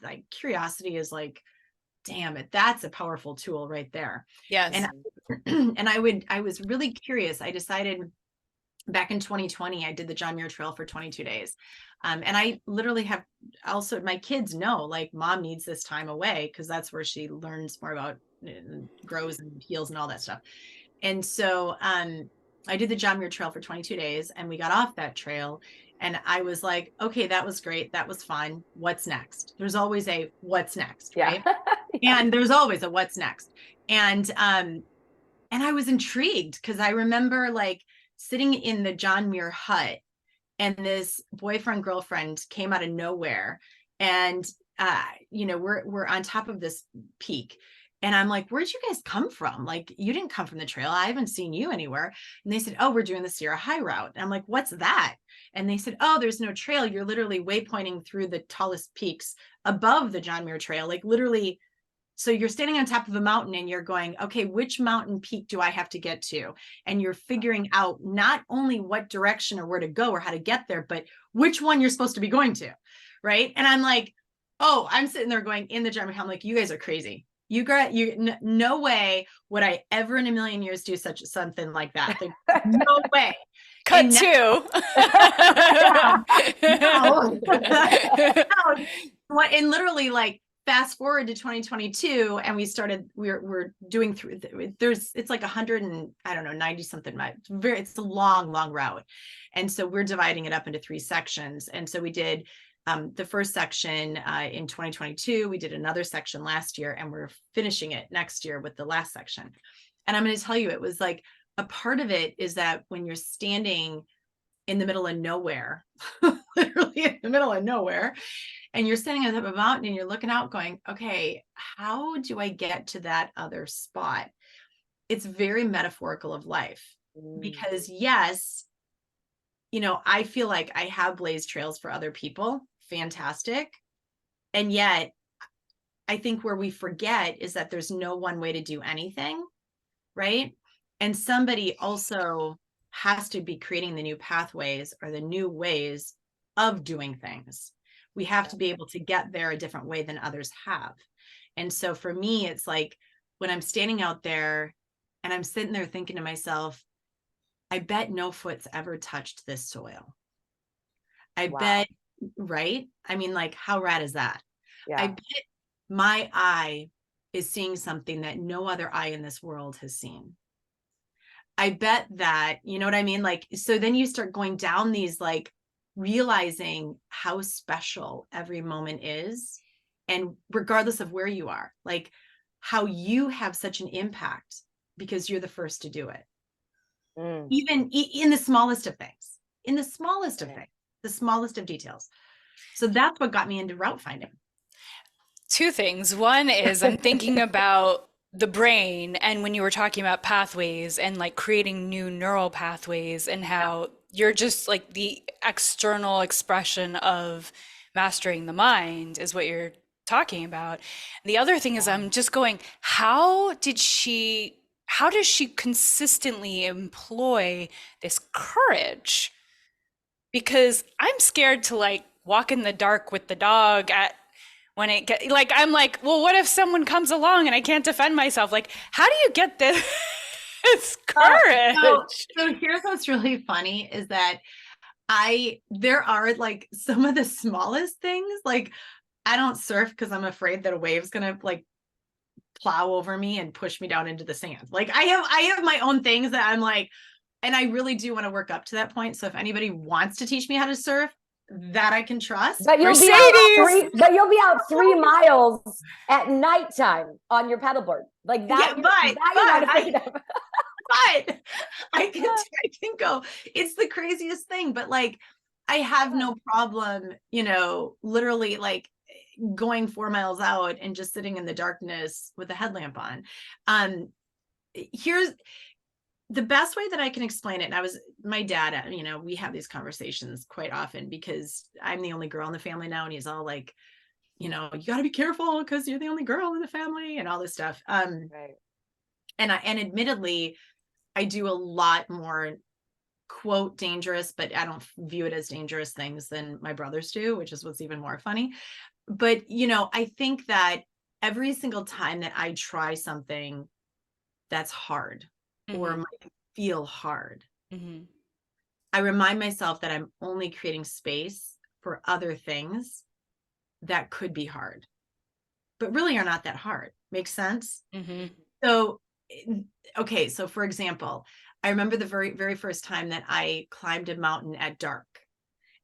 like, curiosity is like, damn it, that's a powerful tool right there. Yes. And I was really curious. I decided back in 2020, I did the John Muir Trail for 22 days. And I literally have also, my kids know, like, mom needs this time away because that's where she learns more about, grows and heals and all that stuff. And so I did the John Muir Trail for 22 days and we got off that trail. And I was like, okay, that was great. That was fun. What's next? There's always a what's next, right? And there's always a what's next. And I was intrigued because I remember like sitting in the John Muir hut and this boyfriend girlfriend came out of nowhere. And, we're on top of this peak. And I'm like, where'd you guys come from? Like, you didn't come from the trail. I haven't seen you anywhere. And they said, oh, we're doing the Sierra High Route. And I'm like, what's that? And they said, oh, there's no trail. You're literally waypointing through the tallest peaks above the John Muir Trail. Like, literally. So you're standing on top of a mountain and you're going, okay, which mountain peak do I have to get to? And you're figuring out not only what direction or where to go or how to get there, but which one you're supposed to be going to. Right. And I'm like, oh, I'm sitting there going in the John Muir. I'm like, you guys are crazy. No way would I ever in a million years do something like that. Like, no way. Cut two. No. And literally, like, fast forward to 2022 and we're doing through it's like 100 and I don't know 90 something miles. It's a long route. And so we're dividing it up into 3 sections. And so we did the first section in 2022, we did another section last year, and we're finishing it next year with the last section. And I'm going to tell you, it was like, a part of it is that when you're standing in the middle of nowhere, literally in the middle of nowhere, and you're standing on top of a mountain and you're looking out going, okay, how do I get to that other spot? It's very metaphorical of life because yes, I feel like I have blazed trails for other people. Fantastic. And yet I think where we forget is that there's no one way to do anything. Right. And somebody also has to be creating the new pathways or the new ways of doing things. We have to be able to get there a different way than others have. And so for me, it's like when I'm standing out there and I'm sitting there thinking to myself, I bet no foot's ever touched this soil. I bet, right? I mean, like, how rad is that? Yeah. I bet my eye is seeing something that no other eye in this world has seen. I bet that, you know what I mean? Like, so then you start going down these, like, realizing how special every moment is. And regardless of where you are, like how you have such an impact because you're the first to do it. Even in the smallest of things, the smallest of details. So that's what got me into route finding. 2 things. One is I'm thinking about the brain, and when you were talking about pathways and like creating new neural pathways and how you're just like the external expression of mastering the mind is what you're talking about. The other thing is I'm just going, how does she consistently employ this courage? Because I'm scared to like walk in the dark with the dog at when it get like I'm like, well, what if someone comes along and I can't defend myself? Like, how do you get this courage? So here's what's really funny is that there are like some of the smallest things, like I don't surf because I'm afraid that a wave's gonna like plow over me and push me down into the sand. Like I have my own things that I'm like, and I really do want to work up to that point. So if anybody wants to teach me how to surf, that I can trust. But you'll be out 3 miles at nighttime on your paddleboard. Like that, but I can go. It's the craziest thing, but like I have no problem, literally like going 4 miles out and just sitting in the darkness with a headlamp on. Here's the best way that I can explain it. And my dad, we have these conversations quite often because I'm the only girl in the family now. And he's all like, you got to be careful because you're the only girl in the family and all this stuff. Right. And admittedly, I do a lot more quote dangerous, but I don't view it as dangerous things than my brothers do, which is what's even more funny. But, I think that every single time that I try something that's hard or might feel hard, I remind myself that I'm only creating space for other things that could be hard, but really are not that hard. Makes sense? So, okay. So for example, I remember the very, very first time that I climbed a mountain at dark,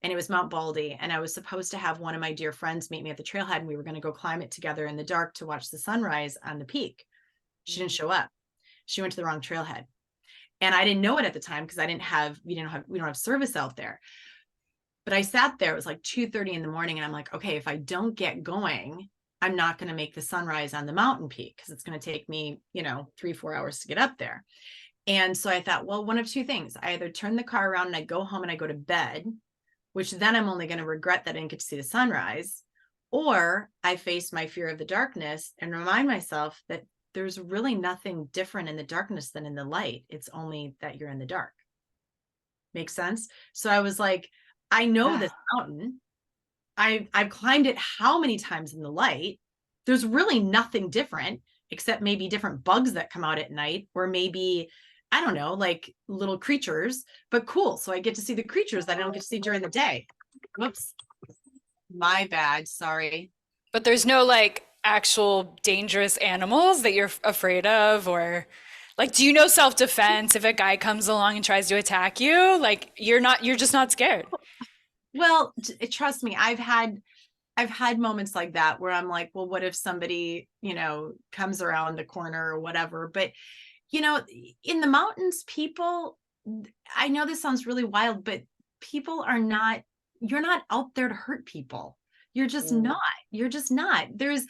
and it was Mount Baldy. And I was supposed to have one of my dear friends meet me at the trailhead, and we were going to go climb it together in the dark to watch the sunrise on the peak. She didn't show up. She went to the wrong trailhead. And I didn't know it at the time because we don't have service out there. But I sat there, it was like 2:30 in the morning. And I'm like, okay, if I don't get going, I'm not going to make the sunrise on the mountain peak because it's going to take me, 3-4 hours to get up there. And so I thought, well, one of two things. I either turn the car around and I go home and I go to bed, which then I'm only going to regret that I didn't get to see the sunrise, or I face my fear of the darkness and remind myself that there's really nothing different in the darkness than in the light. It's only that you're in the dark. Makes sense? So I was like, I know this mountain. I've climbed it how many times in the light? There's really nothing different except maybe different bugs that come out at night, or maybe, I don't know, like little creatures, but cool. So I get to see the creatures that I don't get to see during the day. Whoops. My bad. Sorry. But there's no like actual dangerous animals that you're afraid of, or like, do you know self-defense if a guy comes along and tries to attack you? Like you're just not scared. Well, trust me, I've had moments like that where I'm like, well, what if somebody, comes around the corner or whatever? But, in the mountains, people, I know this sounds really wild, but you're not out there to hurt people. You're just not. There's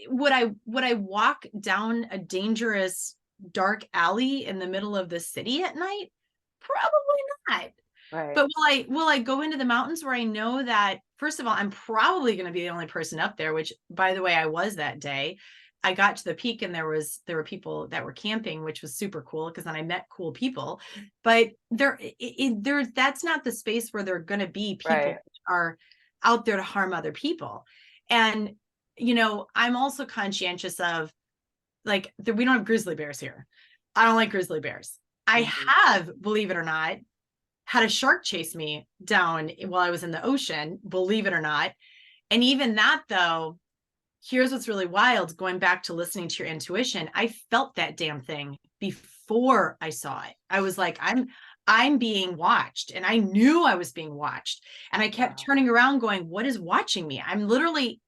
would I walk down a dangerous dark alley in the middle of the city at night? Probably not. Right. But will I go into the mountains where I know that, first of all, I'm probably going to be the only person up there, which, by the way, I was that day. I got to the peak and there were people that were camping, which was super cool because then I met cool people. But that's not the space where they're going to be people that are out there to harm other people. And, I'm also conscientious of like, we don't have grizzly bears here. I don't like grizzly bears. I have, believe it or not, had a shark chase me down while I was in the ocean, believe it or not. And even that, though, here's what's really wild, going back to listening to your intuition, I felt that damn thing before I saw it. I was like, I'm being watched, and I knew I was being watched. And I kept turning around going, what is watching me? I'm literally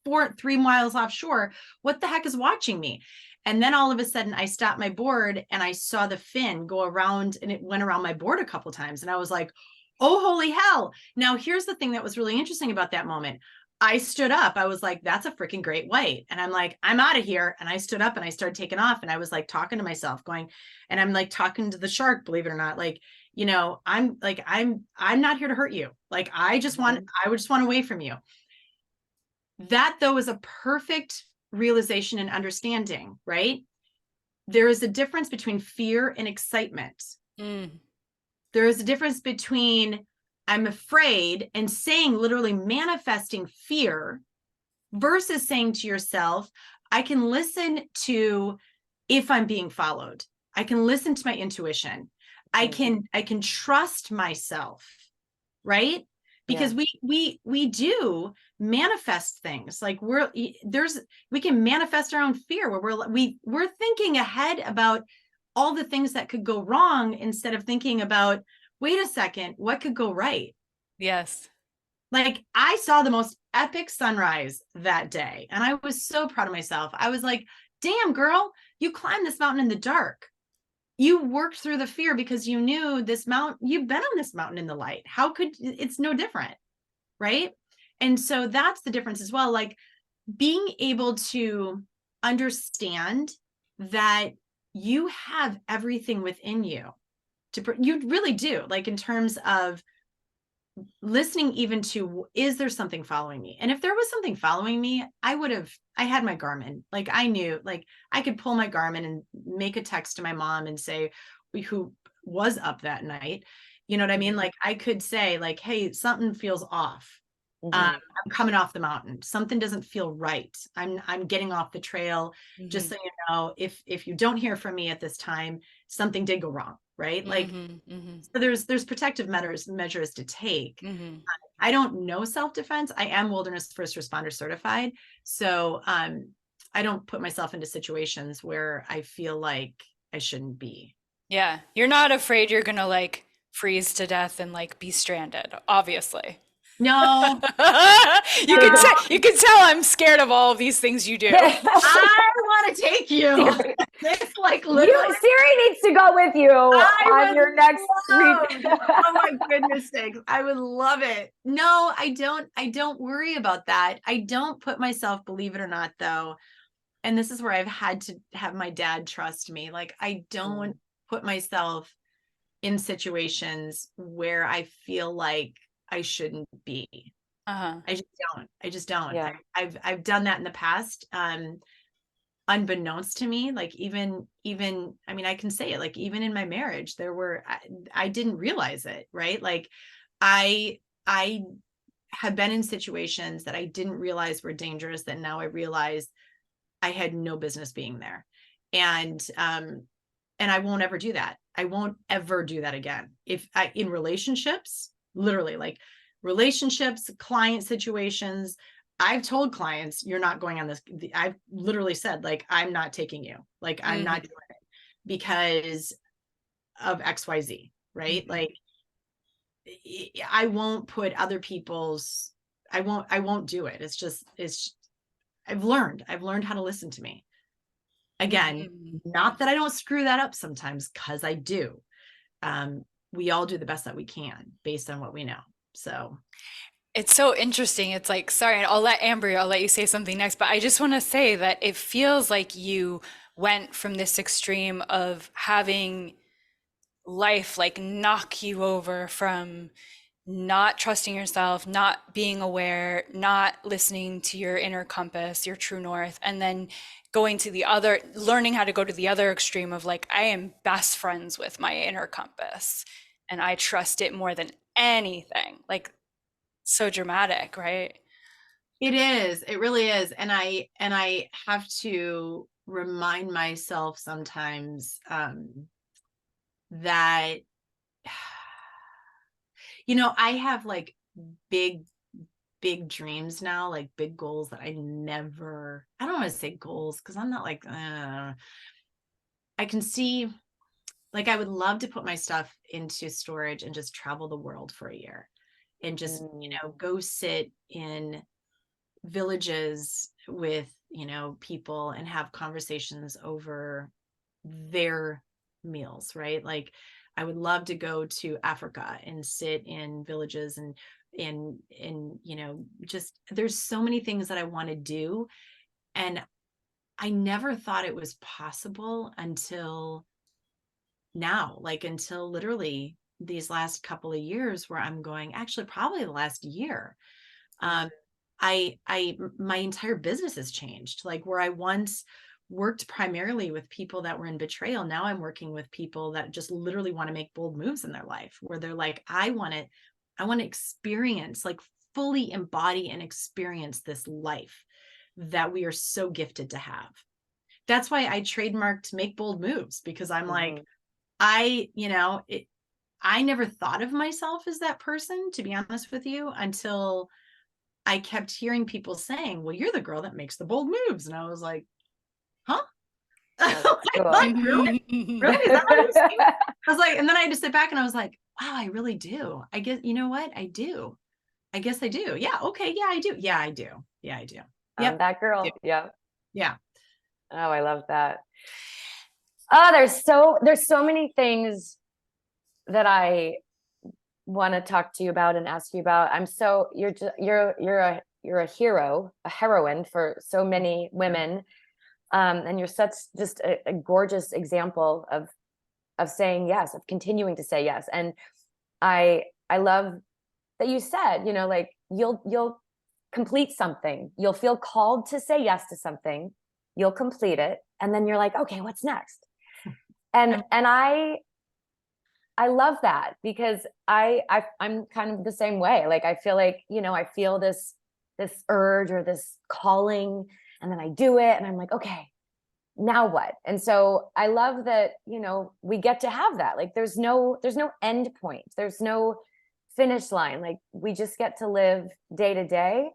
3 miles offshore. What the heck is watching me? And then all of a sudden I stopped my board and I saw the fin go around, and it went around my board a couple of times. And I was like, oh, holy hell. Now, here's the thing that was really interesting about that moment. I stood up. I was like, that's a freaking great white. And I'm like, I'm out of here. And I stood up and I started taking off. And I was like talking to myself going, and I'm like talking to the shark, believe it or not, like, you know, I'm not here to hurt you. Like, I would just want away from you. That though is a perfect realization and understanding, right? There is a difference between fear and excitement. There is a difference between I'm afraid and saying, literally manifesting fear, versus saying to yourself, I can listen to if I'm being followed. I can listen to my intuition. I can trust myself, right? Because we do manifest things. Like we can manifest our own fear where we're thinking ahead about all the things that could go wrong instead of thinking about, wait a second, what could go right? Yes. Like, I saw the most epic sunrise that day, and I was so proud of myself. I was like, damn, girl, you climbed this mountain in the dark. You worked through the fear because you knew this mountain, you've been on this mountain in the light. It's no different, right? And so that's the difference as well. Like, being able to understand that you have everything within you you really do, like, in terms of listening even to, is there something following me? And if there was something following me, I had my Garmin. Like, I knew, like, I could pull my Garmin and make a text to my mom and say, who was up that night. You know what I mean? Like, I could say, like, hey, something feels off. I'm coming off the mountain. Something doesn't feel right. I'm getting off the trail. Just so you know, if you don't hear from me at this time, something did go wrong, right? Like, so there's protective measures to take. I don't know self-defense. I am wilderness first responder certified. So I don't put myself into situations where I feel like I shouldn't be. Yeah. You're not afraid you're gonna like freeze to death and like be stranded, obviously. No. You can tell I'm scared of all of these things you do. I want to take you. It's like, literally, Siri needs to go with you on your next week. Oh my goodness sakes. I would love it. No, I don't worry about that. I don't put myself, believe it or not, though. And this is where I've had to have my dad trust me. Like, I don't put myself in situations where I feel like I shouldn't be. I just don't. Yeah. I've done that in the past. Unbeknownst to me, like, even, I mean, I can say it, like, even in my marriage, I didn't realize it, right? Like, I have been in situations that I didn't realize were dangerous, that now I realize I had no business being there. And I won't ever do that. I won't ever do that again. In relationships, literally, like, relationships, client situations, I've told clients, you're not going on this. I've literally said, like, I'm not taking you. Like, I'm not doing it because of XYZ, right? Like, I won't put other people's, I won't do it. I've learned how to listen to me. Again, not that I don't screw that up sometimes, because I do. We all do the best that we can based on what we know. So it's so interesting. It's like, sorry, I'll let you say something next, but I just want to say that it feels like you went from this extreme of having life like knock you over, from not trusting yourself, not being aware, not listening to your inner compass, your true north, and then going to learning how to go to the other extreme of like, I am best friends with my inner compass and I trust it more than anything. Like, so dramatic, right? it is. It really is. And I have to remind myself sometimes that, you know, I have like big dreams now, like big goals that I don't want to say goals, because I'm not like, I can see, like, I would love to put my stuff into storage and just travel the world for a year and just, you know, go sit in villages with, you know, people and have conversations over their meals, right? Like, I would love to go to Africa and sit in villages and you know, just, there's so many things that I want to do. And I never thought it was possible until now, like, until literally these last couple of years where I'm going, actually probably the last year. My entire business has changed. Like where I once worked primarily with people that were in betrayal. Now I'm working with people that just literally want to make bold moves in their life, where they're like, I want to experience, like fully embody and experience this life that we are so gifted to have. That's why I trademarked Make Bold Moves, because I'm like, I never thought of myself as that person, to be honest with you, until I kept hearing people saying, well, you're the girl that makes the bold moves. And I was like, huh? Like, really? Really? Is that what I'm saying? I was like, and then I had to sit back and I was like, wow, I really do. I guess, you know what? I do. I guess I do. Yeah. Okay. Yeah, I do. Yeah, I do. Yeah, I do. Yep. That girl. Yeah. Yeah. Oh, I love that. Oh, there's so many things that I want to talk to you about and ask you about. You're a hero, a heroine for so many women. And you're such just a gorgeous example of saying yes, of continuing to say yes. And I love that you said, like you'll complete something, you'll feel called to say yes to something, you'll complete it, and then you're like, okay, what's next? And I love that, because I'm kind of the same way. Like I feel like, I feel this urge or this calling, and then I do it and I'm like, okay, now what? And so I love that, we get to have that. Like there's no end point. There's no finish line. Like we just get to live day to day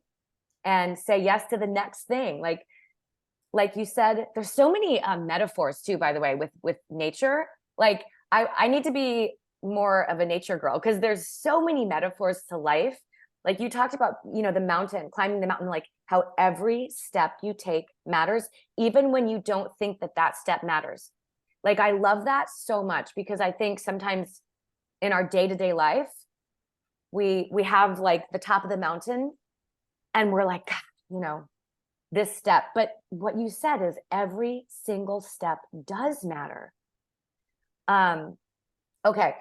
and say yes to the next thing. Like you said, there's so many metaphors too, by the way, with nature. Like I need to be more of a nature girl, because there's so many metaphors to life. Like you talked about, the mountain, climbing the mountain, like how every step you take matters, even when you don't think that step matters. Like I love that so much, because I think sometimes in our day-to-day life, we have like the top of the mountain and we're like, this step. But what you said is every single step does matter. Okay.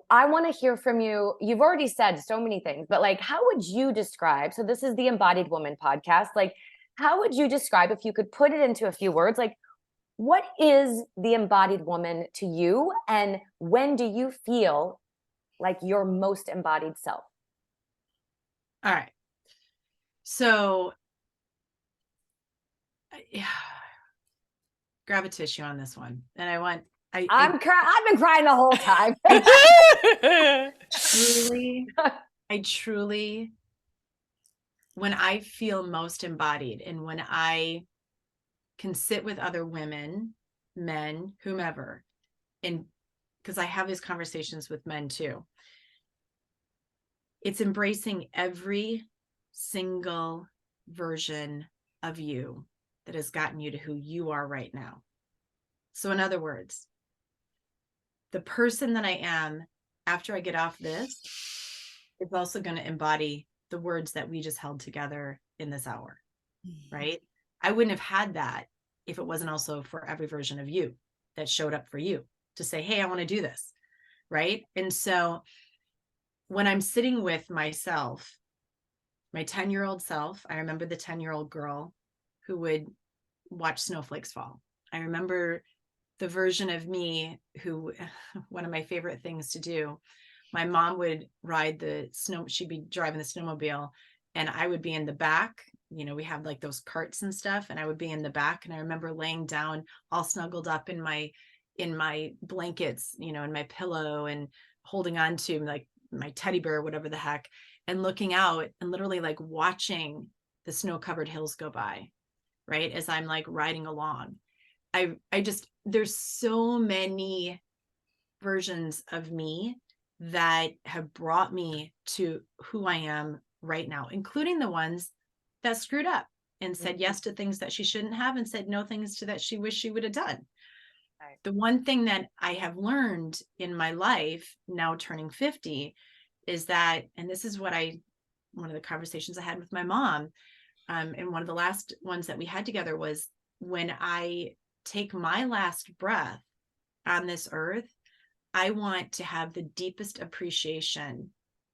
I want to hear from you. You've already said so many things, but like, how would you describe, so this is the Embodied Woman podcast. Like, how would you describe, if you could put it into a few words, like, what is the embodied woman to you? And when do you feel like your most embodied self? All right. So grab a tissue on this one. And I've been crying the whole time. I truly, when I feel most embodied and when I can sit with other women, men, whomever, and because I have these conversations with men too, it's embracing every single version of you that has gotten you to who you are right now. So in other words, the person that I am after I get off this is also going to embody the words that we just held together in this hour, right? I wouldn't have had that if it wasn't also for every version of you that showed up for you to say, hey, I want to do this, right? And so when I'm sitting with myself, my 10-year-old self, I remember the 10-year-old girl who would watch snowflakes fall. I remember the version of me who, one of my favorite things to do, my mom would ride the snow, she'd be driving the snowmobile and I would be in the back. We have like those carts and stuff, and I would be in the back. And I remember laying down all snuggled up in my blankets, in my pillow, and holding on to like my teddy bear, whatever the heck, and looking out and literally like watching the snow-covered hills go by, right? As I'm like riding along. There's so many versions of me that have brought me to who I am right now, including the ones that screwed up and said yes to things that she shouldn't have and said no things to that she wished she would have done. Right. The one thing that I have learned in my life now turning 50 is that, and this is one of the conversations I had with my mom, and one of the last ones that we had together was, when I take my last breath on this earth, I want to have the deepest appreciation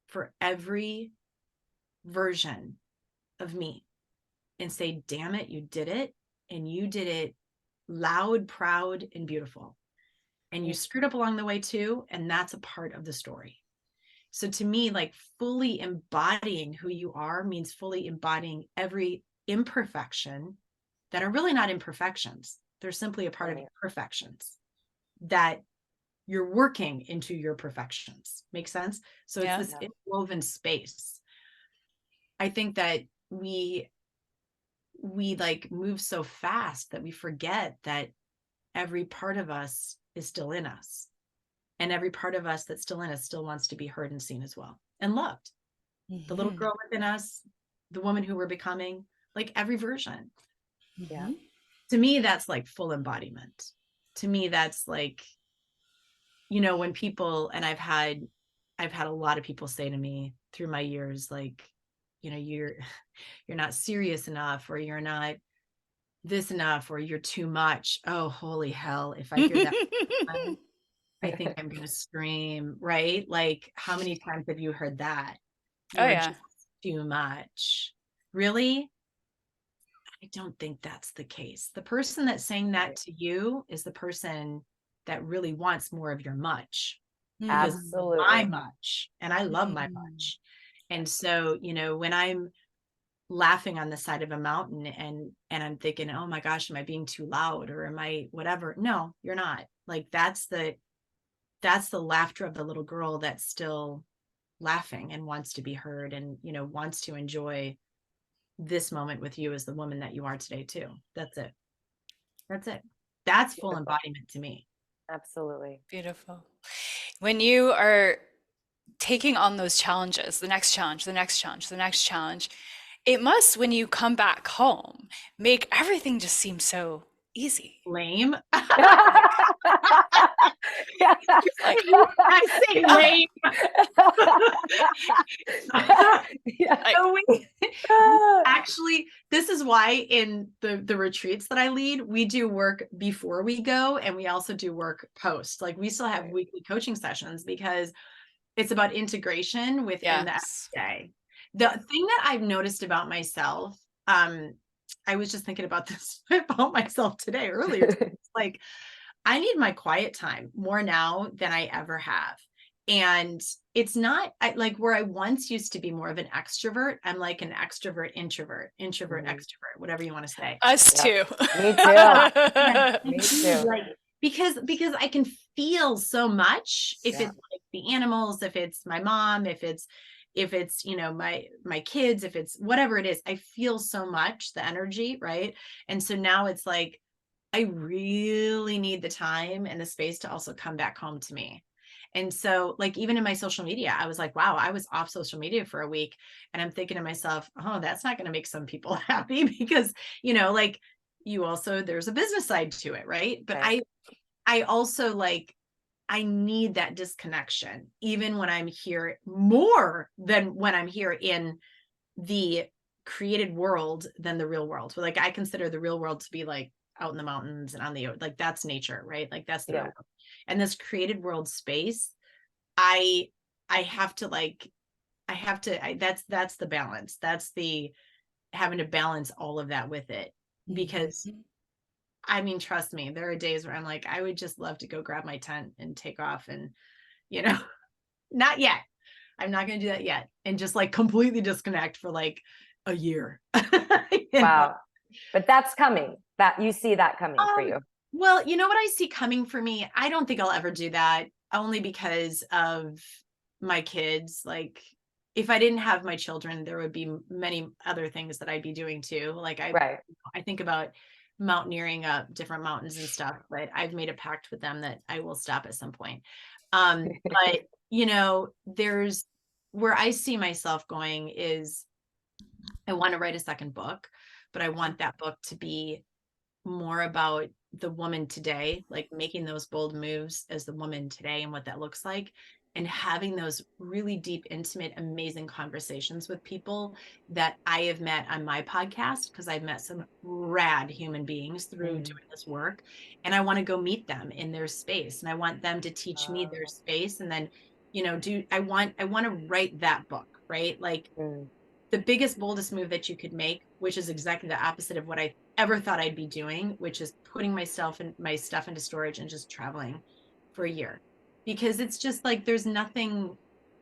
for every version of me and say, damn it, you did it. And you did it loud, proud, and beautiful. And you screwed up along the way too. And that's a part of the story. So to me, like fully embodying who you are means fully embodying every imperfection that are really not imperfections. They're simply a part of your perfections that you're working into your perfections. Make sense? So it's this interwoven space. I think that we like move so fast that we forget that every part of us is still in us. And every part of us that's still in us still wants to be heard and seen as well and loved. The little girl within us, the woman who we're becoming, like every version. Yeah. To me, that's like full embodiment. To me, that's like, you know, when people, and I've had a lot of people say to me through my years, like, you know, you're not serious enough, or you're not this enough, or you're too much. Oh, holy hell. If I hear that, I think I'm going to scream, right? Like, how many times have you heard that? You're just too much. Really? I don't think that's the case. The person that's saying that to you is the person that really wants more of your much. Absolutely. My much. And I love my much. And so, you know, when I'm laughing on the side of a mountain and I'm thinking, oh my gosh, am I being too loud, or am I whatever? No, you're not. Like that's the laughter of the little girl that's still laughing and wants to be heard, and, you know, wants to enjoy this moment with you as the woman that you are today too. That's it. That's full embodiment to me. Absolutely. Beautiful. When you are taking on those challenges, the next challenge, the next challenge, the next challenge, it must, when you come back home, make everything just seem so easy. Lame. Like, I say lame. Actually, this is why in the retreats that I lead, we do work before we go, and we also do work post. Like we still have weekly coaching sessions because it's about integration within the everyday. The thing that I've noticed about myself, I was just thinking about this about myself today earlier. It's like, I need my quiet time more now than I ever have. And it's not like where I once used to be more of an extrovert. I'm like an extrovert, introvert, extrovert, whatever you want to say. Us too. Me too. Me too. Like, because I can feel so much if it's like the animals, if it's my mom, if it's, you know, my kids, if it's whatever it is, I feel so much the energy. Right. And so now it's like, I really need the time and the space to also come back home to me. And so like, even in my social media, I was like, wow, I was off social media for a week. And I'm thinking to myself, oh, that's not going to make some people happy because, you know, like you also, there's a business side to it. Right. But I also like, I need that disconnection, even when I'm here more than when I'm here in the created world than the real world. So like, I consider the real world to be like out in the mountains and on the, like, that's nature, right? Like that's the real world. And this created world space, I have to like, that's the balance. That's the having to balance all of that with it, because I mean, trust me, there are days where I'm like, I would just love to go grab my tent and take off and, you know, not yet. I'm not going to do that yet. And just like completely disconnect for like a year. Wow. But that's coming. That you see that coming for you. Well, you know what I see coming for me? I don't think I'll ever do that, only because of my kids. Like if I didn't have my children, there would be many other things that I'd be doing too. Like I think about mountaineering up different mountains and stuff, but I've made a pact with them that I will stop at some point. But you know, there's where I see myself going is I want to write a second book, but I want that book to be more about the woman today, like making those bold moves as the woman today and what that looks like, and having those really deep, intimate, amazing conversations with people that I have met on my podcast, because I've met some rad human beings through doing this work. And I want to go meet them in their space. And I want them to teach me their space. And then, I want to write that book, right? Like the biggest, boldest move that you could make, which is exactly the opposite of what I ever thought I'd be doing, which is putting myself and my stuff into storage and just traveling for a year. Because it's just like, there's nothing,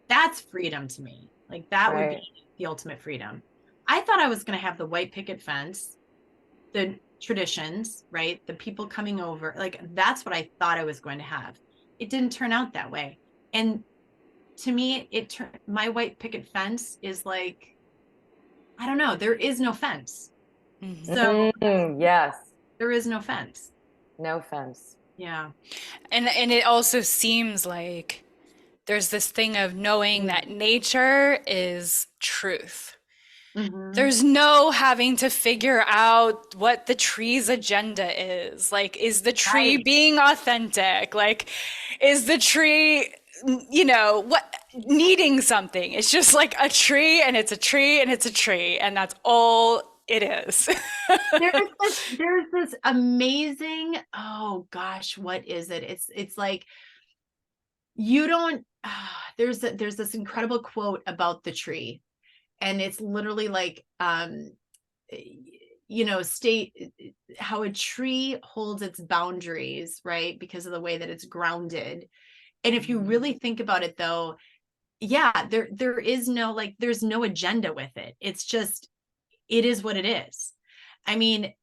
that's freedom to me. Like that would be the ultimate freedom. I thought I was going to have the white picket fence, the traditions, right? The people coming over, like that's what I thought I was going to have. It didn't turn out that way. And to me, my white picket fence is like, I don't know, there is no fence. So yes, there is no fence. No fence. Yeah. And it also seems like there's this thing of knowing that nature is truth. There's no having to figure out what the tree's agenda is. Like, is the tree being authentic? Like, is the tree, needing something? It's just like a tree, and it's a tree, and it's a tree, and that's all it is. there's this amazing, oh gosh, what is it? It's like, you don't, there's this incredible quote about the tree, and it's literally like, state how a tree holds its boundaries, right? Because of the way that it's grounded. And if you really think about it though, yeah, there is no, like, there's no agenda with it. It's just, it is what it is. I mean,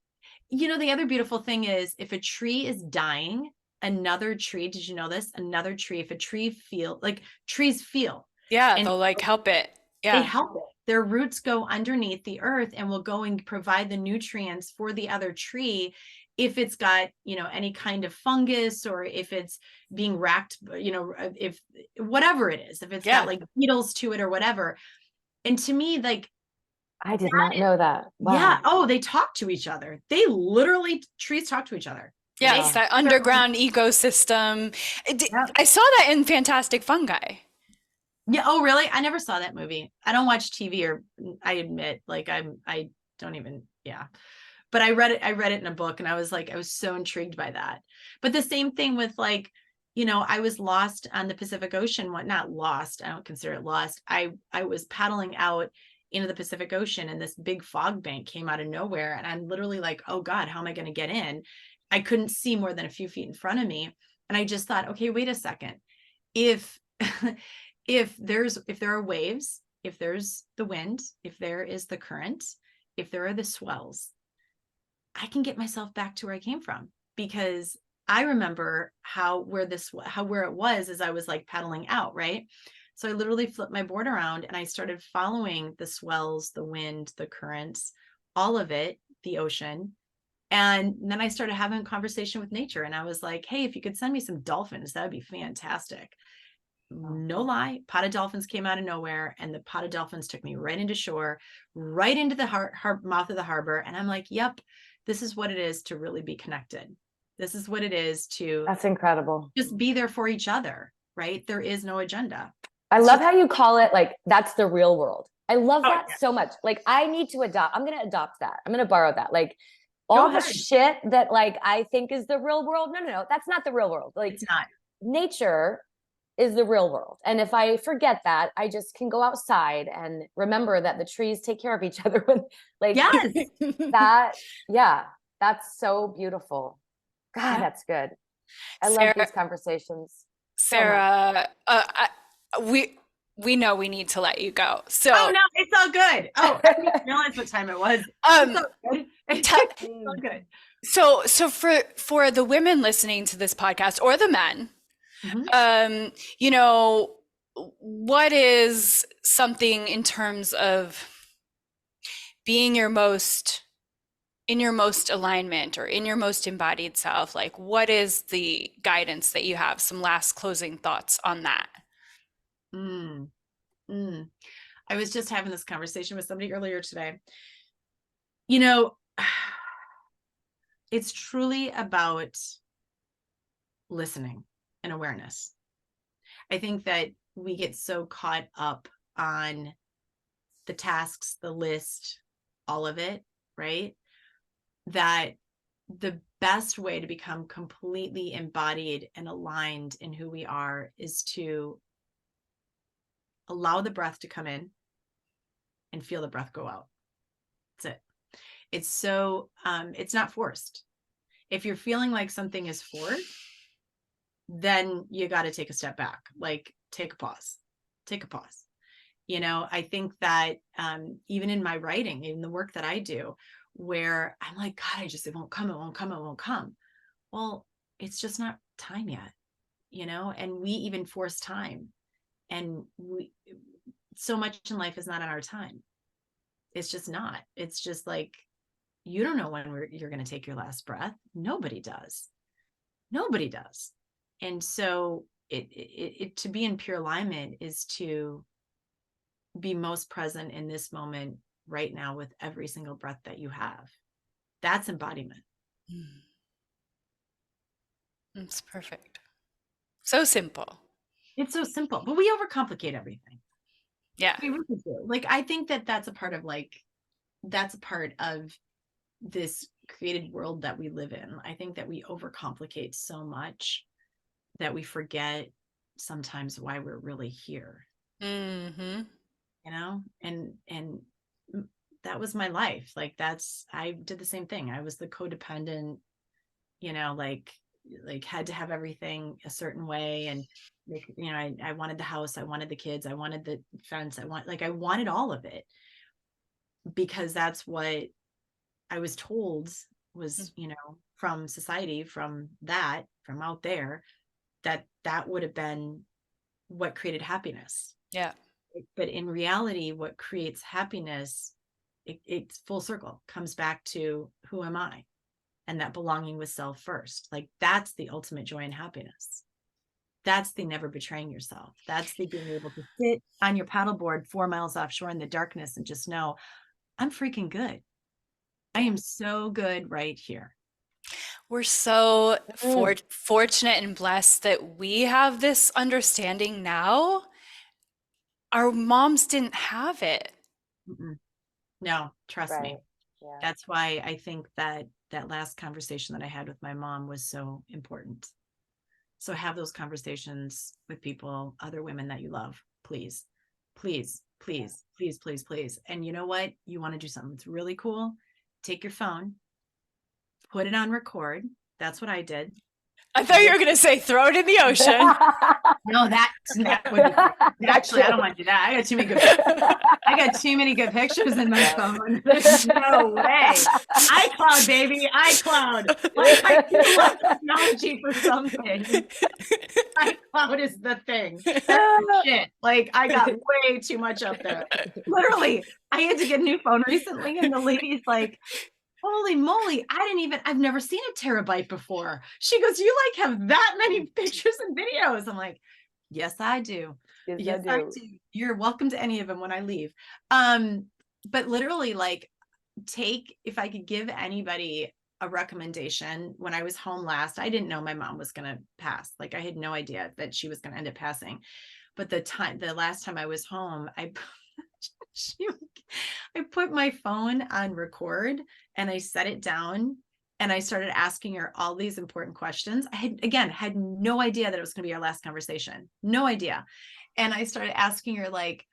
the other beautiful thing is, if a tree is dying, another tree, did you know this? Another tree, if a tree trees feel. Yeah, and they'll like help it. Yeah. They help it. Their roots go underneath the earth and will go and provide the nutrients for the other tree. If it's got, any kind of fungus, or if it's being racked, if whatever it is, if it's got like beetles to it or whatever. And to me, like, I did not know that. Wow. Yeah. Oh, they talk to each other. They literally, trees talk to each other. Yes, that underground ecosystem. I saw that in Fantastic Fungi. Yeah. Oh, really? I never saw that movie. I don't watch TV, or I admit, like I don't even, but I read it in a book, and I was so intrigued by that. But the same thing with, like, I was lost on the Pacific Ocean. Not lost. I don't consider it lost. I was paddling out into the Pacific Ocean, and this big fog bank came out of nowhere. And I'm literally like, oh God, how am I going to get in? I couldn't see more than a few feet in front of me. And I just thought, okay, wait a second. If if there are waves, if there's the wind, if there is the current, if there are the swells, I can get myself back to where I came from, because I remember where it was as I was like paddling out, right? So I literally flipped my board around, and I started following the swells, the wind, the currents, all of it, the ocean. And then I started having a conversation with nature, and I was like, hey, if you could send me some dolphins, that would be fantastic. No lie, pot of dolphins came out of nowhere, and the pot of dolphins took me right into shore, right into the mouth of the harbor. And I'm like, yep, this is what it is to really be connected. This is what it is to, that's incredible, just be there for each other, right? There is no agenda. I love how you call it, like, that's the real world. I love that so much. Like, I'm going to adopt that. I'm going to borrow that. Like, all the shit that, like, I think is the real world. No. That's not the real world. Like, it's not. Nature is the real world. And if I forget that, I just can go outside and remember that the trees take care of each other. When, like, that's so beautiful. God, that's good. I love these conversations. Sarah, we know we need to let you go. So no, it's all good. Oh, I didn't realize what time it was. It's all good. So for the women listening to this podcast, or the men, what is something in terms of being in your most alignment, or in your most embodied self? Like, what is the guidance that you have? Some last closing thoughts on that. I was just having this conversation with somebody earlier today. It's truly about listening and awareness. I think that we get so caught up on the tasks, the list, all of it, right? That the best way to become completely embodied and aligned in who we are is to allow the breath to come in and feel the breath go out. That's it. It's so, it's not forced. If you're feeling like something is forced, then you got to take a step back, like take a pause. You know, I think that even in my writing, in the work that I do, where I'm like, God, it won't come. Well, it's just not time yet, you know, and we even force time. And so much in life is not on our time. It's just not. It's just like, you don't know when you're going to take your last breath. Nobody does. And so it to be in pure alignment is to be most present in this moment right now with every single breath that you have. That's embodiment. It's perfect. So simple. It's so simple, but we overcomplicate everything. Yeah. We really do. Like, I think that that's a part of this created world that we live in. I think that we overcomplicate so much that we forget sometimes why we're really here. Mm-hmm. You know, and that was my life. Like, I did the same thing. I was the codependent, you know, like had to have everything a certain way. And like, you know, I wanted the house, I wanted the kids, I wanted the fence, I wanted all of it, because that's what I was told was, you know, from society, from out there, that would have been what created happiness. Yeah. But in reality, what creates happiness, it's full circle, comes back to who am I? And that belonging with self first. Like, that's the ultimate joy and happiness. That's the never betraying yourself. That's the being able to sit on your paddleboard 4 miles offshore in the darkness and just know, I'm freaking good. I am so good right here. We're so fortunate and blessed that we have this understanding now. Our moms didn't have it. No, trust me. Yeah. That's why I think that last conversation that I had with my mom was so important. So have those conversations with people, other women that you love, please. And you know what? You want to do something that's really cool? Take your phone, put it on record. That's what I did. I thought you were going to say throw it in the ocean. No, that would be, actually, I don't want to do that. I got too many good pictures in my phone. There's no way. iCloud, baby, iCloud. Like, I do love technology for something. iCloud is the thing. Shit. Like, I got way too much up there. Literally, I had to get a new phone recently, and the lady's like, holy moly, I've never seen a terabyte before. She goes, you like have that many pictures and videos? I'm like, yes, I do. Yes, I do. You're welcome to any of them when I leave. But literally, like, if I could give anybody a recommendation, when I was home last, I didn't know my mom was going to pass. Like, I had no idea that she was going to end up passing. But the last time I was home, I put my phone on record and I set it down and I started asking her all these important questions. I had no idea that it was going to be our last conversation. No idea. And I started asking her, like,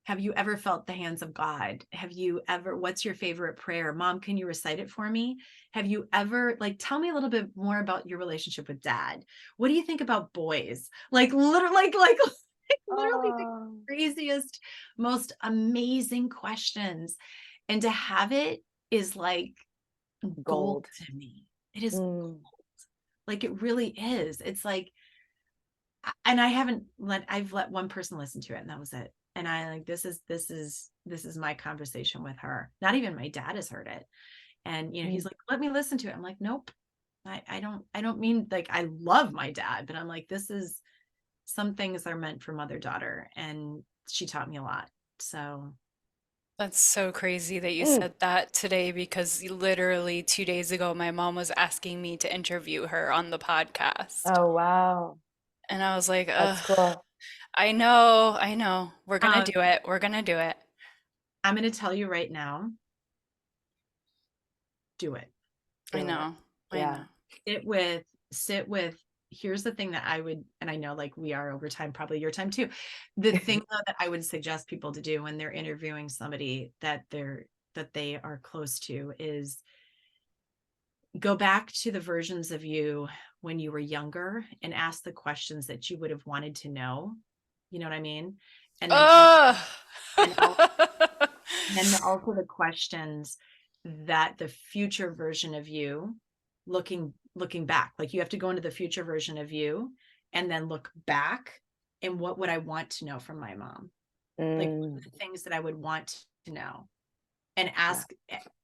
have you ever felt the hands of God? What's your favorite prayer? Mom, can you recite it for me? Have you ever, like, tell me a little bit more about your relationship with Dad. What do you think about boys? Like, literally, the craziest, most amazing questions. And to have it is like gold to me. It is gold. Like, it really is. It's like, and I've let one person listen to it, and that was it. And I like, this is my conversation with her. Not even my dad has heard it. And, you know, he's like, let me listen to it. I'm like, nope, I don't mean, like, I love my dad, but I'm like, some things are meant for mother-daughter, and she taught me a lot. So that's so crazy that you said that today, because literally 2 days ago, my mom was asking me to interview her on the podcast. Oh, wow. And I was like, That's cool. I know, I know. We're gonna Um, do it. We're gonna do it. I'm going to tell you right now, do it. I Do it. know. I Yeah. know. Sit with, here's the thing that I would, and I know like we are over time, probably your time too. The thing though that I would suggest people to do when they're interviewing somebody that they are close to is go back to the versions of you when you were younger and ask the questions that you would have wanted to know. You know what I mean? And then also, Ugh. and then also the questions that the future version of you looking back, like you have to go into the future version of you and then look back, and what would I want to know from my mom? Like what are the things that I would want to know, and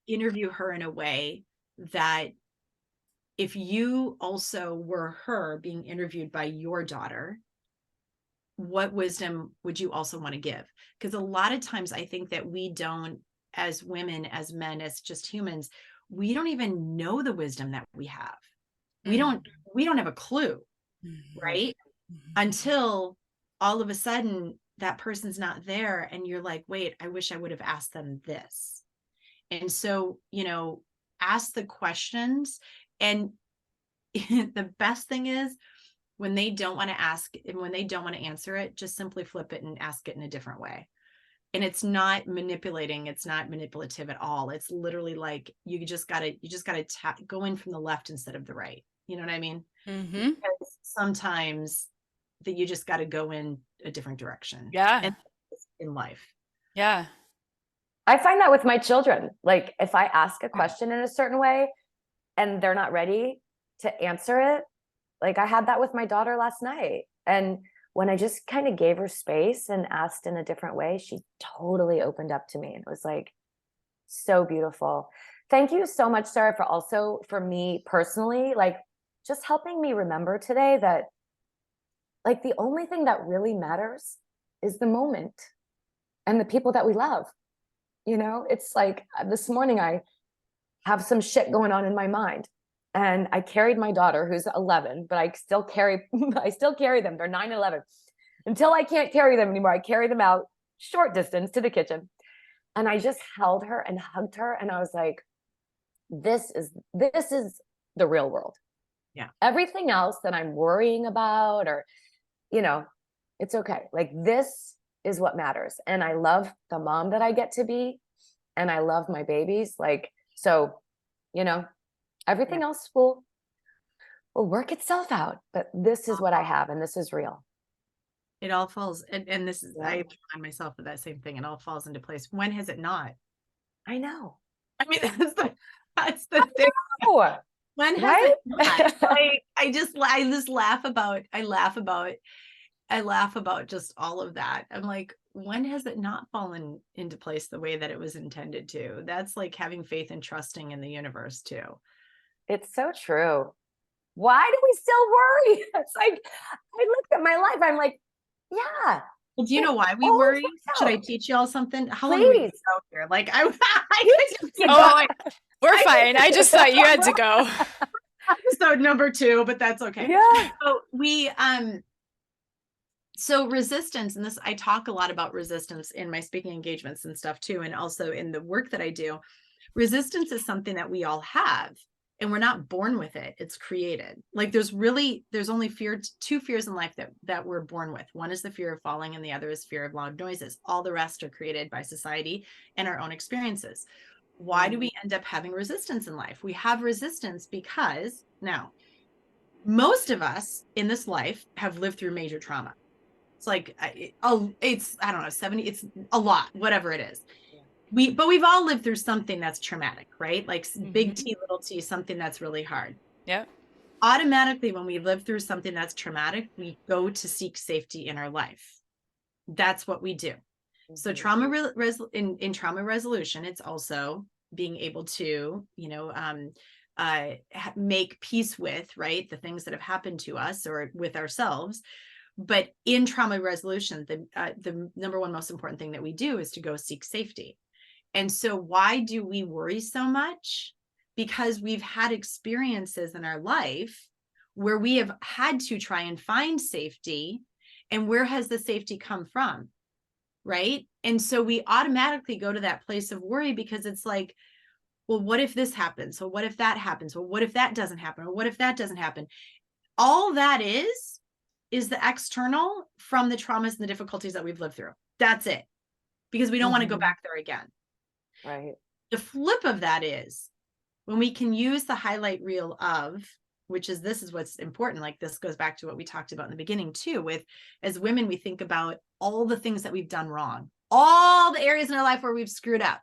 interview her in a way that if you also were her being interviewed by your daughter, what wisdom would you also want to give? Because a lot of times I think that we don't, as women, as men, as just humans, we don't even know the wisdom that we have. We don't have a clue, right? Until all of a sudden that person's not there and you're like, wait, I wish I would have asked them this. And so, ask the questions. And the best thing is when they don't want to ask and when they don't want to answer it, just simply flip it and ask it in a different way. And it's not manipulating. It's not manipulative at all. It's literally like, you just gotta go in from the left instead of the right. You know what I mean? Mm-hmm. Because sometimes that you just got to go in a different direction. Yeah. And in life. Yeah. I find that with my children. Like if I ask a question in a certain way and they're not ready to answer it, like I had that with my daughter last night. And when I just kind of gave her space and asked in a different way, she totally opened up to me. And it was like so beautiful. Thank you so much, Sarah, for me personally, like just helping me remember today that like the only thing that really matters is the moment and the people that we love. It's like this morning I have some shit going on in my mind. And I carried my daughter who's 11, but I still carry them. They're 9 and 11. Until I can't carry them anymore, I carry them out short distance to the kitchen. And I just held her and hugged her. And I was like, this is the real world. Yeah. Everything else that I'm worrying about or, it's okay. Like this is what matters. And I love the mom that I get to be. And I love my babies. Like, so, everything else will work itself out. But this is what I have. And this is real. It all falls. And this is, I find myself with that same thing. It all falls into place. When has it not? I know. I mean, that's the thing. When has it not? I just laugh about just all of that. I'm like, when has it not fallen into place the way that it was intended to? That's like having faith and trusting in the universe too. It's so true. Why do we still worry? It's like, I looked at my life. I'm like, yeah. Well, do you know why we worry? Should I teach y'all something? How long do we go here? Like I just keep going. We're fine. I just thought you had to go. Episode number 2, but that's okay. Yeah. So so resistance, and this, I talk a lot about resistance in my speaking engagements and stuff too, and also in the work that I do. Resistance is something that we all have, and we're not born with it. It's created. Like there's only two fears in life that we're born with. One is the fear of falling, and the other is fear of loud noises. All the rest are created by society and our own experiences. Why do we end up having resistance in life? We have resistance because now most of us in this life have lived through major trauma. It's like, I don't know, 70, it's a lot, whatever it is. But we've all lived through something that's traumatic, right? Like big T, little t, something that's really hard. Yeah. Automatically, when we live through something that's traumatic, we go to seek safety in our life. That's what we do. So in trauma resolution, it's also being able to, make peace with, right, the things that have happened to us or with ourselves. But in trauma resolution, the number one most important thing that we do is to go seek safety. And so why do we worry so much? Because we've had experiences in our life where we have had to try and find safety, And where has the safety come from? Right. And so we automatically go to that place of worry because it's like, well, what if this happens? Well, what if that happens? Well, what if that doesn't happen? Or what if that doesn't happen? All that is the external from the traumas and the difficulties that we've lived through. That's it. Because we don't want to go back there again. Right. The flip of that is when we can use the highlight reel of, which is, this is what's important. Like, this goes back to what we talked about in the beginning too, with, as women, we think about all the things that we've done wrong, all the areas in our life where we've screwed up.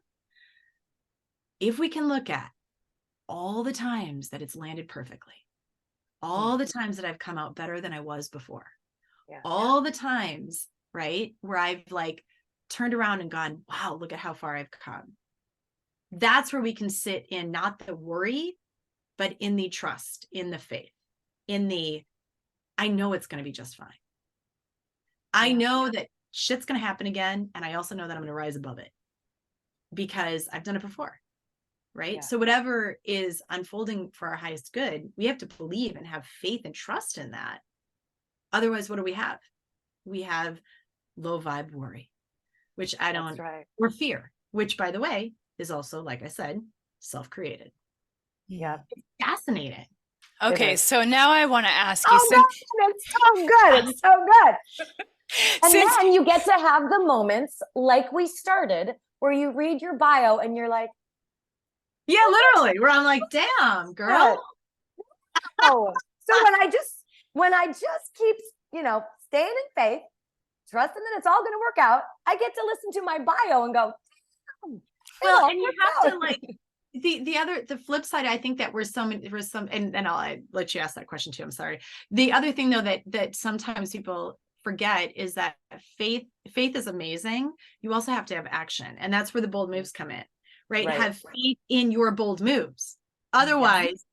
If we can look at all the times that it's landed perfectly, all the times that I've come out better than I was before, all the times, right, where I've like turned around and gone, wow, look at how far I've come. That's where we can sit in not the worry, but in the trust, in the faith, in the, I know it's going to be just fine. I know that shit's going to happen again. And I also know that I'm going to rise above it because I've done it before. Right. So whatever is unfolding for our highest good, we have to believe and have faith and trust in that. Otherwise, what do we have? We have low vibe worry, which I don't, or fear, which, by the way, is also, like I said, self-created. Yeah. It's fascinating. Okay. So now I want to ask you, God, it's so good. It's so good. And then you get to have the moments like we started where you read your bio and you're like, yeah, literally, where I'm like, damn, girl. Oh, so when I just keep, staying in faith, trusting that it's all going to work out, I get to listen to my bio and go, well, and you have to like the flip side. I think that and I'll let you ask that question too. I'm sorry. The other thing though, that sometimes people forget is that faith is amazing. You also have to have action. And that's where the bold moves come in. Right? Have faith in your bold moves. Otherwise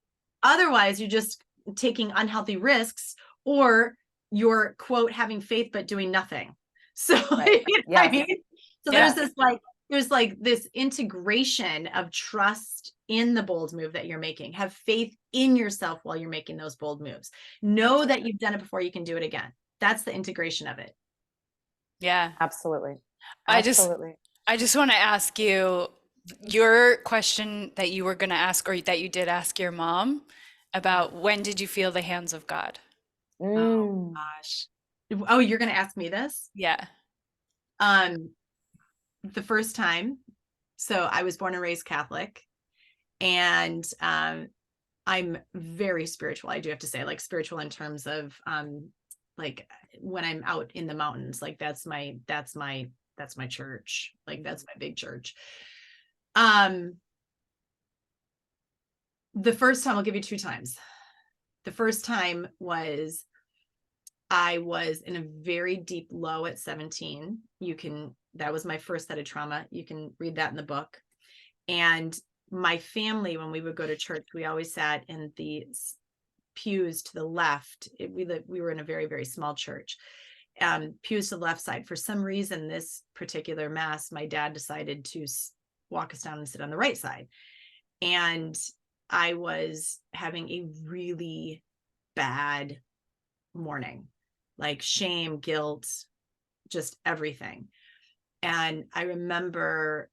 you're just taking unhealthy risks, or you're, quote, having faith but doing nothing. So you know what I mean? So there's this integration of trust in the bold move that you're making. Have faith in yourself while you're making those bold moves. Know that you've done it before, you can do it again. That's the integration of it. Yeah. Absolutely. I just want to ask you your question that you were going to ask, or that you did ask your mom, about when did you feel the hands of God? Oh gosh. Oh, you're going to ask me this? Yeah. The first time. So I was born and raised Catholic, and I'm very spiritual. I do have to say, like, spiritual in terms of like when I'm out in the mountains, like that's my church. Like that's my big church. The first time, I'll give you two times. The first time was, I was in a very deep low at 17. That was my first set of trauma. You can read that in the book. And my family, when we would go to church, we always sat in the pews to the left. We were in a very, very small church. Pews to the left side. For some reason, this particular mass, my dad decided to walk us down and sit on the right side. And I was having a really bad morning, like shame, guilt, just everything. And I remember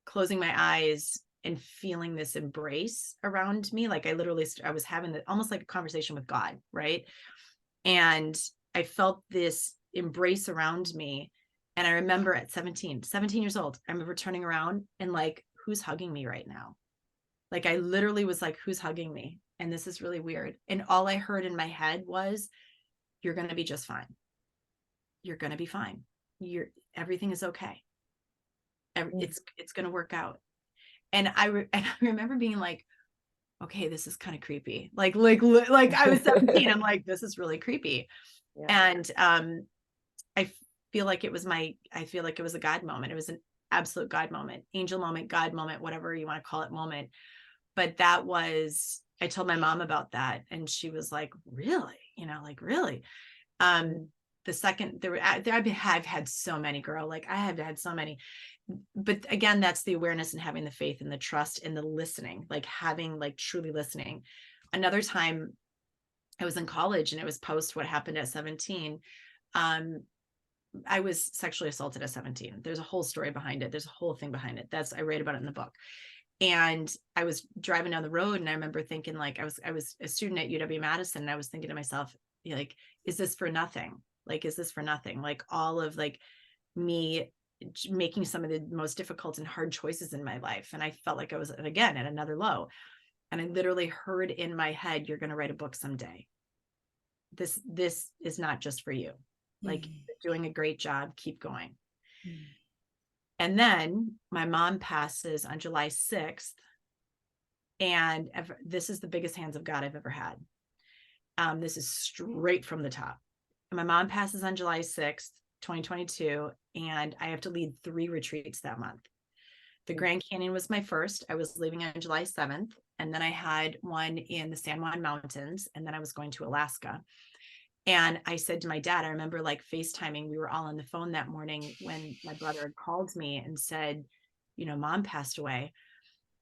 closing my eyes and feeling this embrace around me. Like I was having almost like a conversation with God, right? And I felt this embrace around me. And I remember at 17 years old, I remember turning around and like, who's hugging me right now? Like I literally was like, who's hugging me? And this is really weird. And all I heard in my head was, you're going to be just fine. You're going to be fine. Everything is okay. It's going to work out. And I remember being like, okay, this is kind of creepy. Like I was 17. I'm like, this is really creepy. Yeah. And I feel like it was a God moment. It was an absolute God moment, angel moment, God moment, whatever you want to call it moment. But I told my mom about that, and she was like, really? Like really? The second I've had so many, girl, like I have had so many, but again, that's the awareness and having the faith and the trust and the listening, like having like truly listening. Another time I was in college, and it was post what happened at 17. I was sexually assaulted at 17. There's a whole story behind it. There's a whole thing behind it. I write about it in the book. And I was driving down the road, and I remember thinking, like, I was a student at UW-Madison, and I was thinking to myself, like, is this for nothing? Like, is this for nothing? Like, all of like me making some of the most difficult and hard choices in my life. And I felt like I was, again, at another low. And I literally heard in my head, you're going to write a book someday. This is not just for you. Like, you're doing a great job. Keep going. And then my mom passes on July 6th. And this is the biggest hands of God I've ever had. This is straight from the top. And my mom passes on July 6th, 2022. And I have to lead 3 retreats that month. The Grand Canyon was my first. I was leaving on July 7th. And then I had one in the San Juan Mountains. And then I was going to Alaska. And I said to my dad, I remember like FaceTiming, we were all on the phone that morning when my brother had called me and said, you know, mom passed away.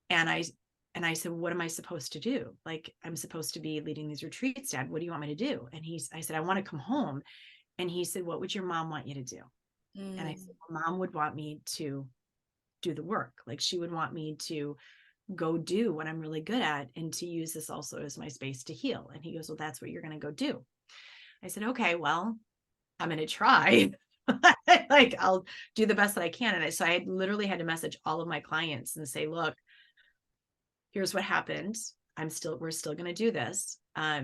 And I said, what am I supposed to do? Like, I'm supposed to be leading these retreats, Dad. What do you want me to do? And I said, I want to come home. And he said, what would your mom want you to do? And I said, well, Mom would want me to do the work. Like, she would want me to go do what I'm really good at, and to use this also as my space to heal. And he goes, well, that's what you're going to go do. I said, okay, well, I'm going to try. Like, I'll do the best that I can. And so I literally had to message all of my clients and say, look, here's what happened. We're still going to do this. I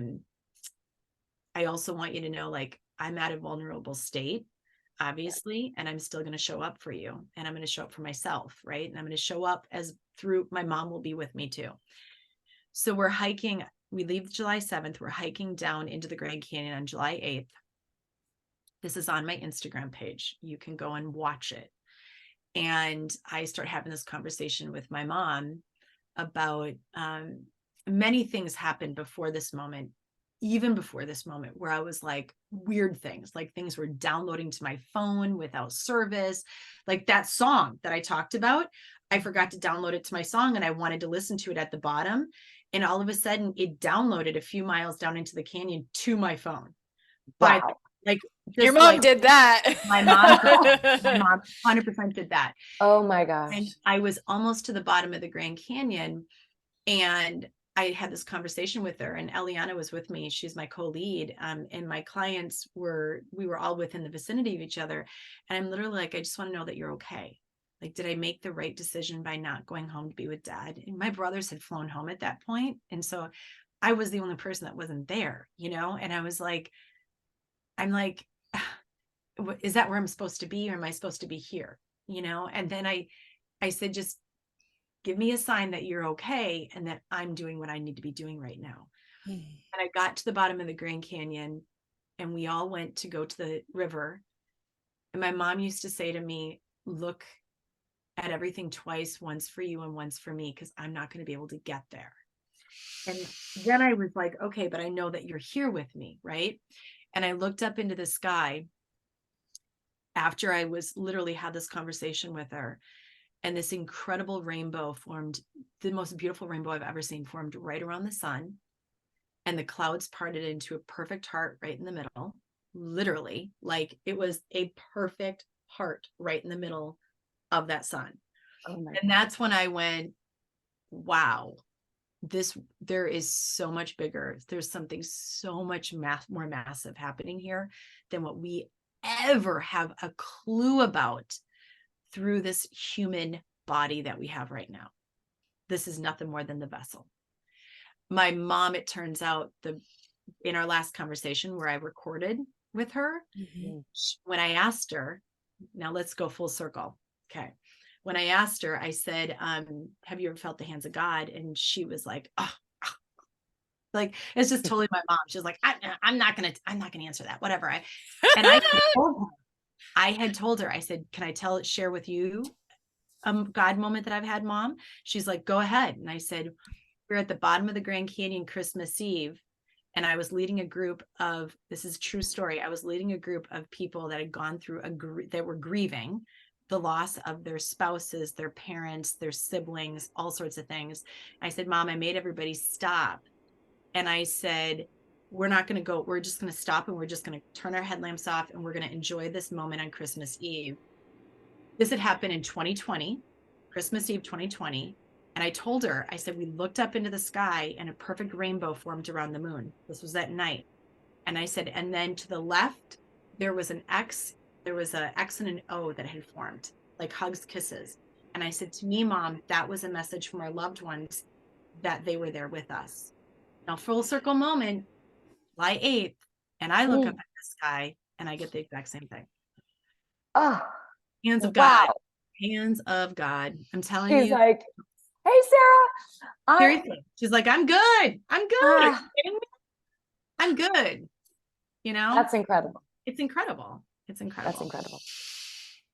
also want you to know, like, I'm at a vulnerable state, obviously, and I'm still going to show up for you, and I'm going to show up for myself. Right. And I'm going to show up through my mom will be with me too. So we're hiking. We leave July 7th. We're hiking down into the Grand Canyon on July 8th. This is on my Instagram page. You can go and watch it. And I start having this conversation with my mom about many things happened before this moment, even before this moment, where I was like, weird things, like things were downloading to my phone without service. Like that song that I talked about, I forgot to download it to my song, and I wanted to listen to it at the bottom. And all of a sudden it downloaded a few miles down into the canyon to my phone. Wow. But like, your mom did that. My mom 100% did that. Oh my gosh. And I was almost to the bottom of the Grand Canyon, and I had this conversation with her, and Eliana was with me. She's my co-lead. And my clients we were all within the vicinity of each other. And I'm literally like, I just want to know that you're okay. Like, did I make the right decision by not going home to be with Dad? And my brothers had flown home at that point. And so I was the only person that wasn't there, you know? And I was like, I'm like, is that where I'm supposed to be, or am I supposed to be here? You know? And then I said, just give me a sign that you're okay and that I'm doing what I need to be doing right now. And I got to the bottom of the Grand Canyon, and we all went to go to the river. And my mom used to say to me, look at everything twice, once for you and once for me, because I'm not going to be able to get there. And then I was like, okay, but I know that you're here with me, right? And I looked up into the sky after I was literally had this conversation with her, and this incredible rainbow formed, the most beautiful rainbow I've ever seen, formed right around the sun. And the clouds parted into a perfect heart right in the middle, literally, like it was a perfect heart right in the middle of that sun. Oh my God. That's when I went, wow, there is so much bigger. There's something so much more massive happening here than what we ever have a clue about through this human body that we have right now. This is nothing more than the vessel. My mom, it turns out, in our last conversation where I recorded with her, when I asked her, now let's go full circle. Okay. When I asked her, I said, have you ever felt the hands of God? And she was like, oh, like, it's just totally my mom. She was like, I'm not going to answer that, whatever. I had told her, I said, can I share with you a God moment that I've had, Mom? She's like, go ahead. And I said, we're at the bottom of the Grand Canyon Christmas Eve, and I was leading a group of, this is a true story, I was leading a group of people that had gone through that were grieving the loss of their spouses, their parents, their siblings, all sorts of things. I said, Mom, I made everybody stop. And I said, we're not going to go, we're just going to stop and we're just going to turn our headlamps off and we're going to enjoy this moment on Christmas Eve. This had happened in 2020, Christmas Eve 2020. And I told her, I said, we looked up into the sky and a perfect rainbow formed around the moon. This was at night. And I said, and then to the left, there was an X, there was an X and an O that had formed, like hugs, kisses. And I said, to me, Mom, that was a message from our loved ones that they were there with us. Now, full circle moment, July 8th, and I look up at the sky and I get the exact same thing. Oh, hands of God. wow. Hands of God. I'm telling She's you. like, hey, Sarah. Seriously. She's like, I'm good. I'm good. Are you kidding me? I'm good. You know? That's incredible. It's incredible. It's incredible. That's incredible.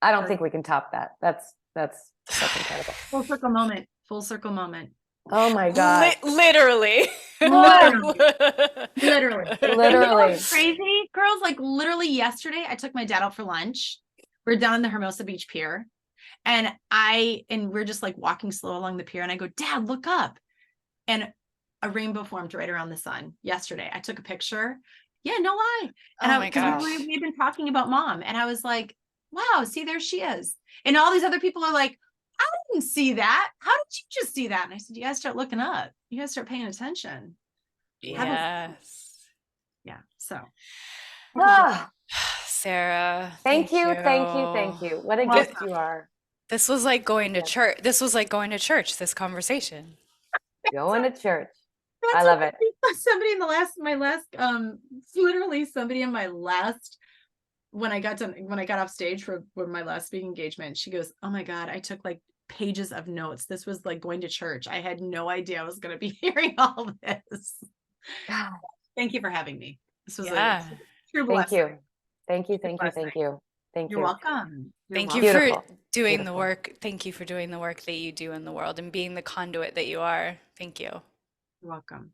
I don't think we can top that. That's incredible. Full circle moment. Full circle moment. Oh my God. Literally. Literally. Literally. Literally. You know what's crazy, girls? Like literally yesterday, I took my dad out for lunch. We're down in the Hermosa Beach Pier. And we're just like walking slow along the pier. And I go, Dad, look up. And a rainbow formed right around the sun yesterday. I took a picture. Yeah, no lie. And Oh my gosh. we've been talking about Mom. And I was like, wow, see, there she is. And all these other people are like, I didn't see that. How did you just see that? And I said, you guys start looking up. You guys start paying attention. Yes. Yeah. So. Ah, Sarah, thank you. What a Welcome. gift you are. This was like going to church. This was like going to church, this conversation. Going to church. That's I love it. Somebody in my last, when I got off stage for my last speaking engagement, she goes, oh my God, I took like pages of notes. This was like going to church. I had no idea I was going to be hearing all this. Thank you for having me. This was a true blessing. Thank you. You're welcome. Thank you for doing the work. Thank you for doing the work that you do in the world and being the conduit that you are. Thank you. You're welcome.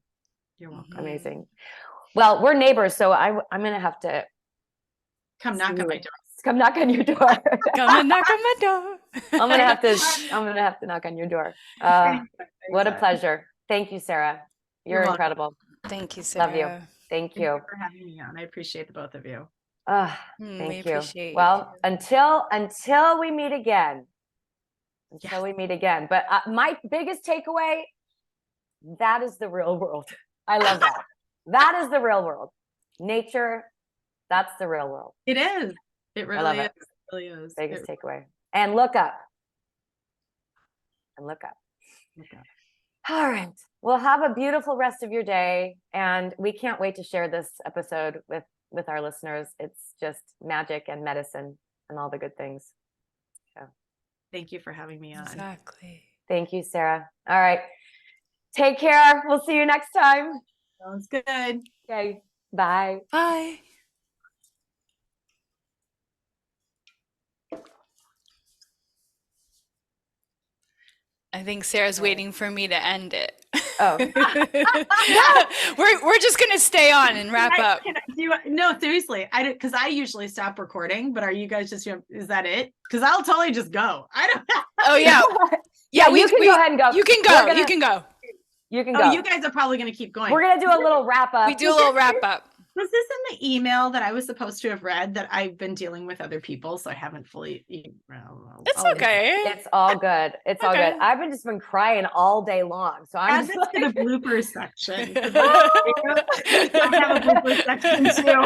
You're welcome. Amazing. Well, we're neighbors, so I'm going to have to come knock on my door. Come knock on your door. Come and knock on my door. I'm gonna have to knock on your door. What a pleasure. Thank you, Sarah. You're incredible. Thank you, Sarah. Love you. Thank you for having me on. I appreciate the both of you. Thank you. Well, until we meet again. We meet again. But my biggest takeaway, that is the real world. I love that. That is the real world. Nature, that's the real world. It is. It really is. It really is. Biggest takeaway. And look up. Look up. All right. Well, have a beautiful rest of your day. And we can't wait to share this episode with our listeners. It's just magic and medicine and all the good things. So thank you for having me on. Exactly. Thank you, Sarah. All right. Take care. We'll see you next time. Sounds good. Okay. Bye. Bye. I think Sarah's waiting for me to end it. Oh. We're just gonna stay on and wrap up. No, seriously. Because I usually stop recording, but are you guys just, is that it? Because I'll totally just go. I don't. Oh yeah. Yeah, you can go ahead and go. You can go. You can go. You can go. Oh, you guys are probably gonna keep going. We're gonna do a little wrap up. We do a little wrap up. Was this in the email that I was supposed to have read that I've been dealing with other people, so I haven't fully? It's okay. It's all good. It's all good. I've just been crying all day long, so I'm just like... the bloopers section. I have a blooper section too.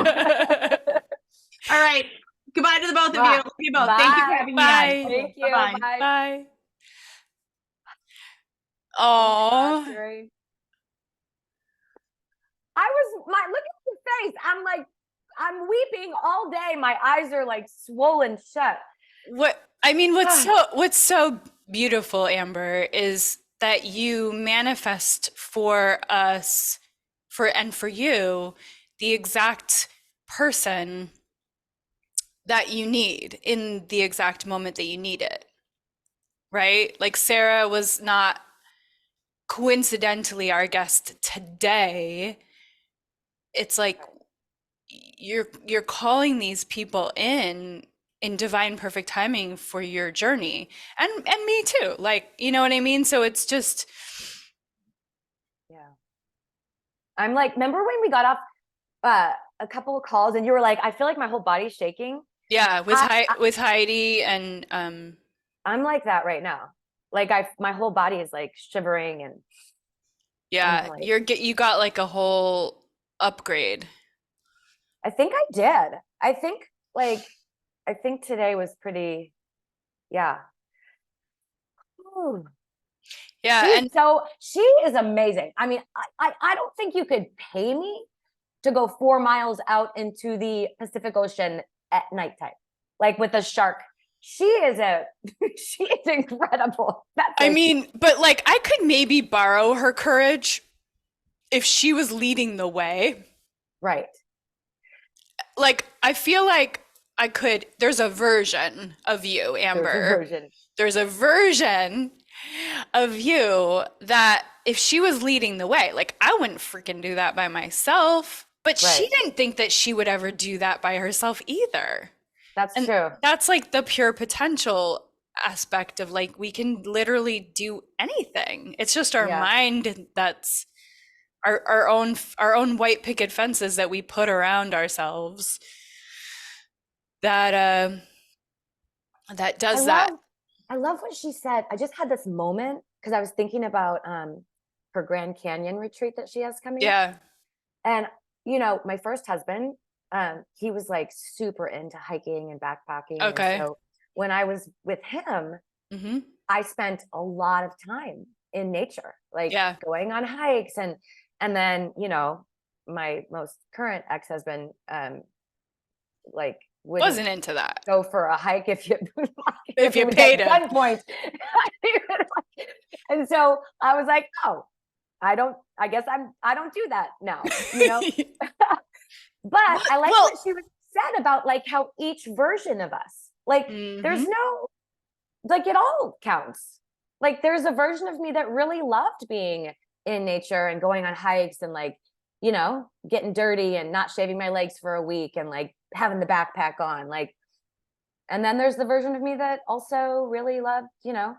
All right. Goodbye to the both of you. Love you both. Bye. Thank you for having me on. Thank you. Bye. Bye. Bye. Oh. Look at your face. I'm weeping all day. My eyes are like swollen shut. What's so beautiful, Amber, is that you manifest for us, for you, the exact person that you need in the exact moment that you need it. Right? Like Sarah was not coincidentally our guest today. It's like you're calling these people in divine perfect timing for your journey, and me too, like, you know what I mean? So it's just, yeah, I'm like, remember when we got off a couple of calls, and you were like, I feel like my whole body's shaking. Yeah, I with Heidi and I'm like that right now. Like my whole body is like shivering, and I'm yeah, like, you got like a whole upgrade. I think I did. I think today was pretty, yeah. Ooh. Yeah, and She is amazing. I mean, I don't think you could pay me to go 4 miles out into the Pacific Ocean at nighttime, like with a shark. She is she is incredible. I mean, but like I could maybe borrow her courage if she was leading the way. Right. Like I feel like I could, there's a version of you, Amber. There's a version of you that if she was leading the way, like I wouldn't freaking do that by myself, but she Right. didn't think that she would ever do that by herself either. That's And true. that's like the pure potential aspect of like we can literally do anything. It's just our Yeah. mind that's our own white picket fences that we put around ourselves that that does that. I love what she said. I just had this moment because I was thinking about her Grand Canyon retreat that she has coming up. Yeah. And you know, my first husband, he was like super into hiking and backpacking. Okay. And so when I was with him, Mm-hmm. I spent a lot of time in nature, like Yeah. going on hikes, and then, you know, my most current ex-husband like wouldn't Wasn't into that. go for a hike if you If you it was paid at him. gunpoint. And so I was like, oh, I don't do that now, you know. But I like what she said about like how each version of us, like there's no, like it all counts. Like there's a version of me that really loved being in nature and going on hikes and like, you know, getting dirty and not shaving my legs for a week and like having the backpack on, like. And then there's the version of me that also really loved, you know,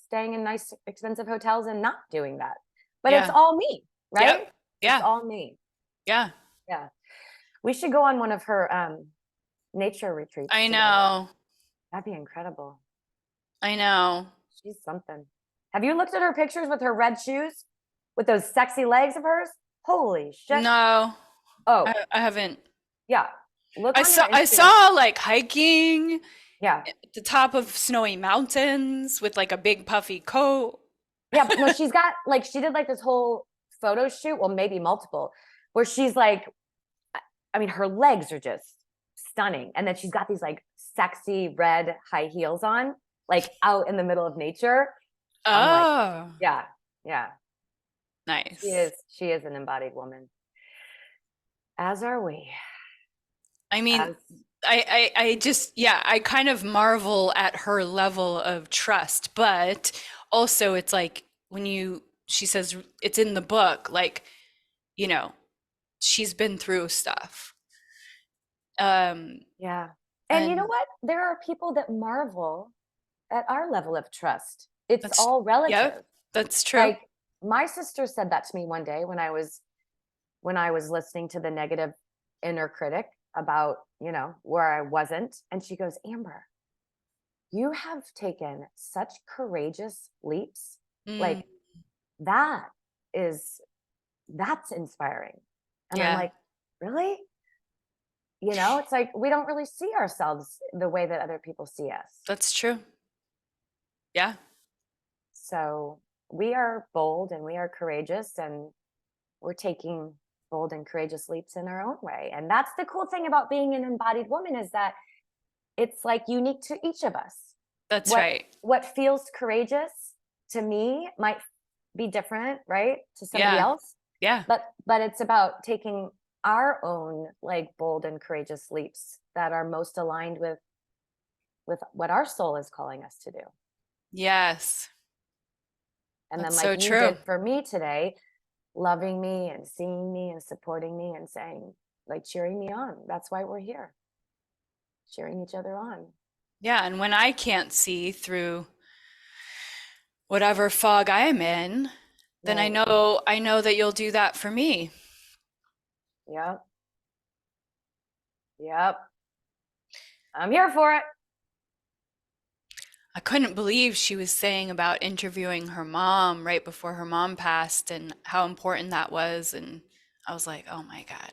staying in nice expensive hotels and not doing that. But it's all me, right? Yep. Yeah. It's all me. Yeah. Yeah. We should go on one of her nature retreats. I together. know. That'd be incredible. I know. She's something. Have you looked at her pictures with her red shoes with those sexy legs of hers? Holy shit. No. Oh, I haven't. Yeah. Look. I saw like hiking. Yeah. At the top of snowy mountains with like a big puffy coat. Yeah, but no, she's got like, she did like this whole photo shoot, well, maybe multiple, where she's like, I mean, her legs are just stunning. And then she's got these like sexy red high heels on, like out in the middle of nature. Oh. Like, yeah. Yeah. Nice. She is an embodied woman. As are we. I mean, I just, yeah, I kind of marvel at her level of trust, but also it's like she says it's in the book, like, you know, she's been through stuff. Yeah. And you know what? There are people that marvel at our level of trust. It's all relative. Yeah, that's true. Like my sister said that to me one day when I was listening to the negative inner critic about, you know, where I wasn't. And she goes, Amber, you have taken such courageous leaps. Like that's inspiring. And I'm like, really? You know, it's like, we don't really see ourselves the way that other people see us. That's true. Yeah. So we are bold and we are courageous and we're taking bold and courageous leaps in our own way. And that's the cool thing about being an embodied woman, is that it's like unique to each of us. That's right. What feels courageous to me might be different, right, to somebody else. Yeah. But it's about taking our own like bold and courageous leaps that are most aligned with what our soul is calling us to do. Yes. And that's then like so you true. did for me today, loving me and seeing me and supporting me and saying, like, cheering me on. That's why we're here. Cheering each other on. Yeah. And when I can't see through whatever fog I'm in, then I know that you'll do that for me. Yeah. Yep. I'm here for it. I couldn't believe she was saying about interviewing her mom right before her mom passed and how important that was. And I was like, oh my God,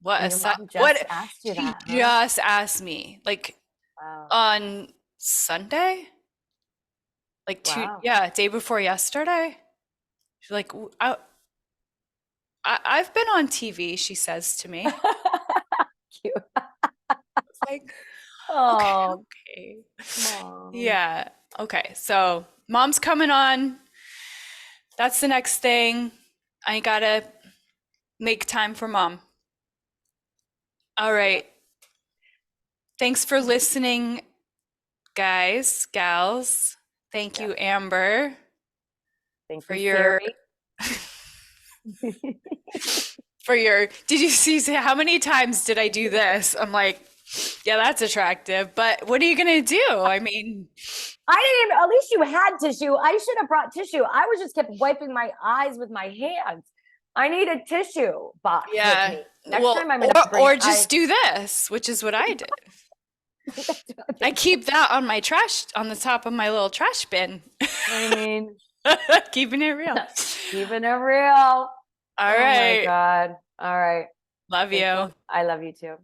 what And a your su- mom what just asked you she that, huh? just asked me like Wow. on Sunday, like Wow. day before yesterday. She's like, I've been on TV, she says to me. Cute. It's like, Oh, okay. Mom. Yeah. Okay. So mom's coming on. That's the next thing. I gotta make time for mom. All right. Thanks for listening, guys, gals. Thank you, Amber, Thank for you, your Siri. did you see how many times did I do this? I'm like, yeah, that's attractive, but what are you gonna do? I mean, I didn't even, at least you had tissue. I should have brought tissue. I was just kept wiping my eyes with my hands. I need a tissue box yeah. with me. Next Well, time I'm gonna bring or just do this, which is what I did. I keep that on my trash, on the top of my little trash bin. I mean, keeping it real. keeping it real. All right. Oh my God. All right. Love you. I love you too.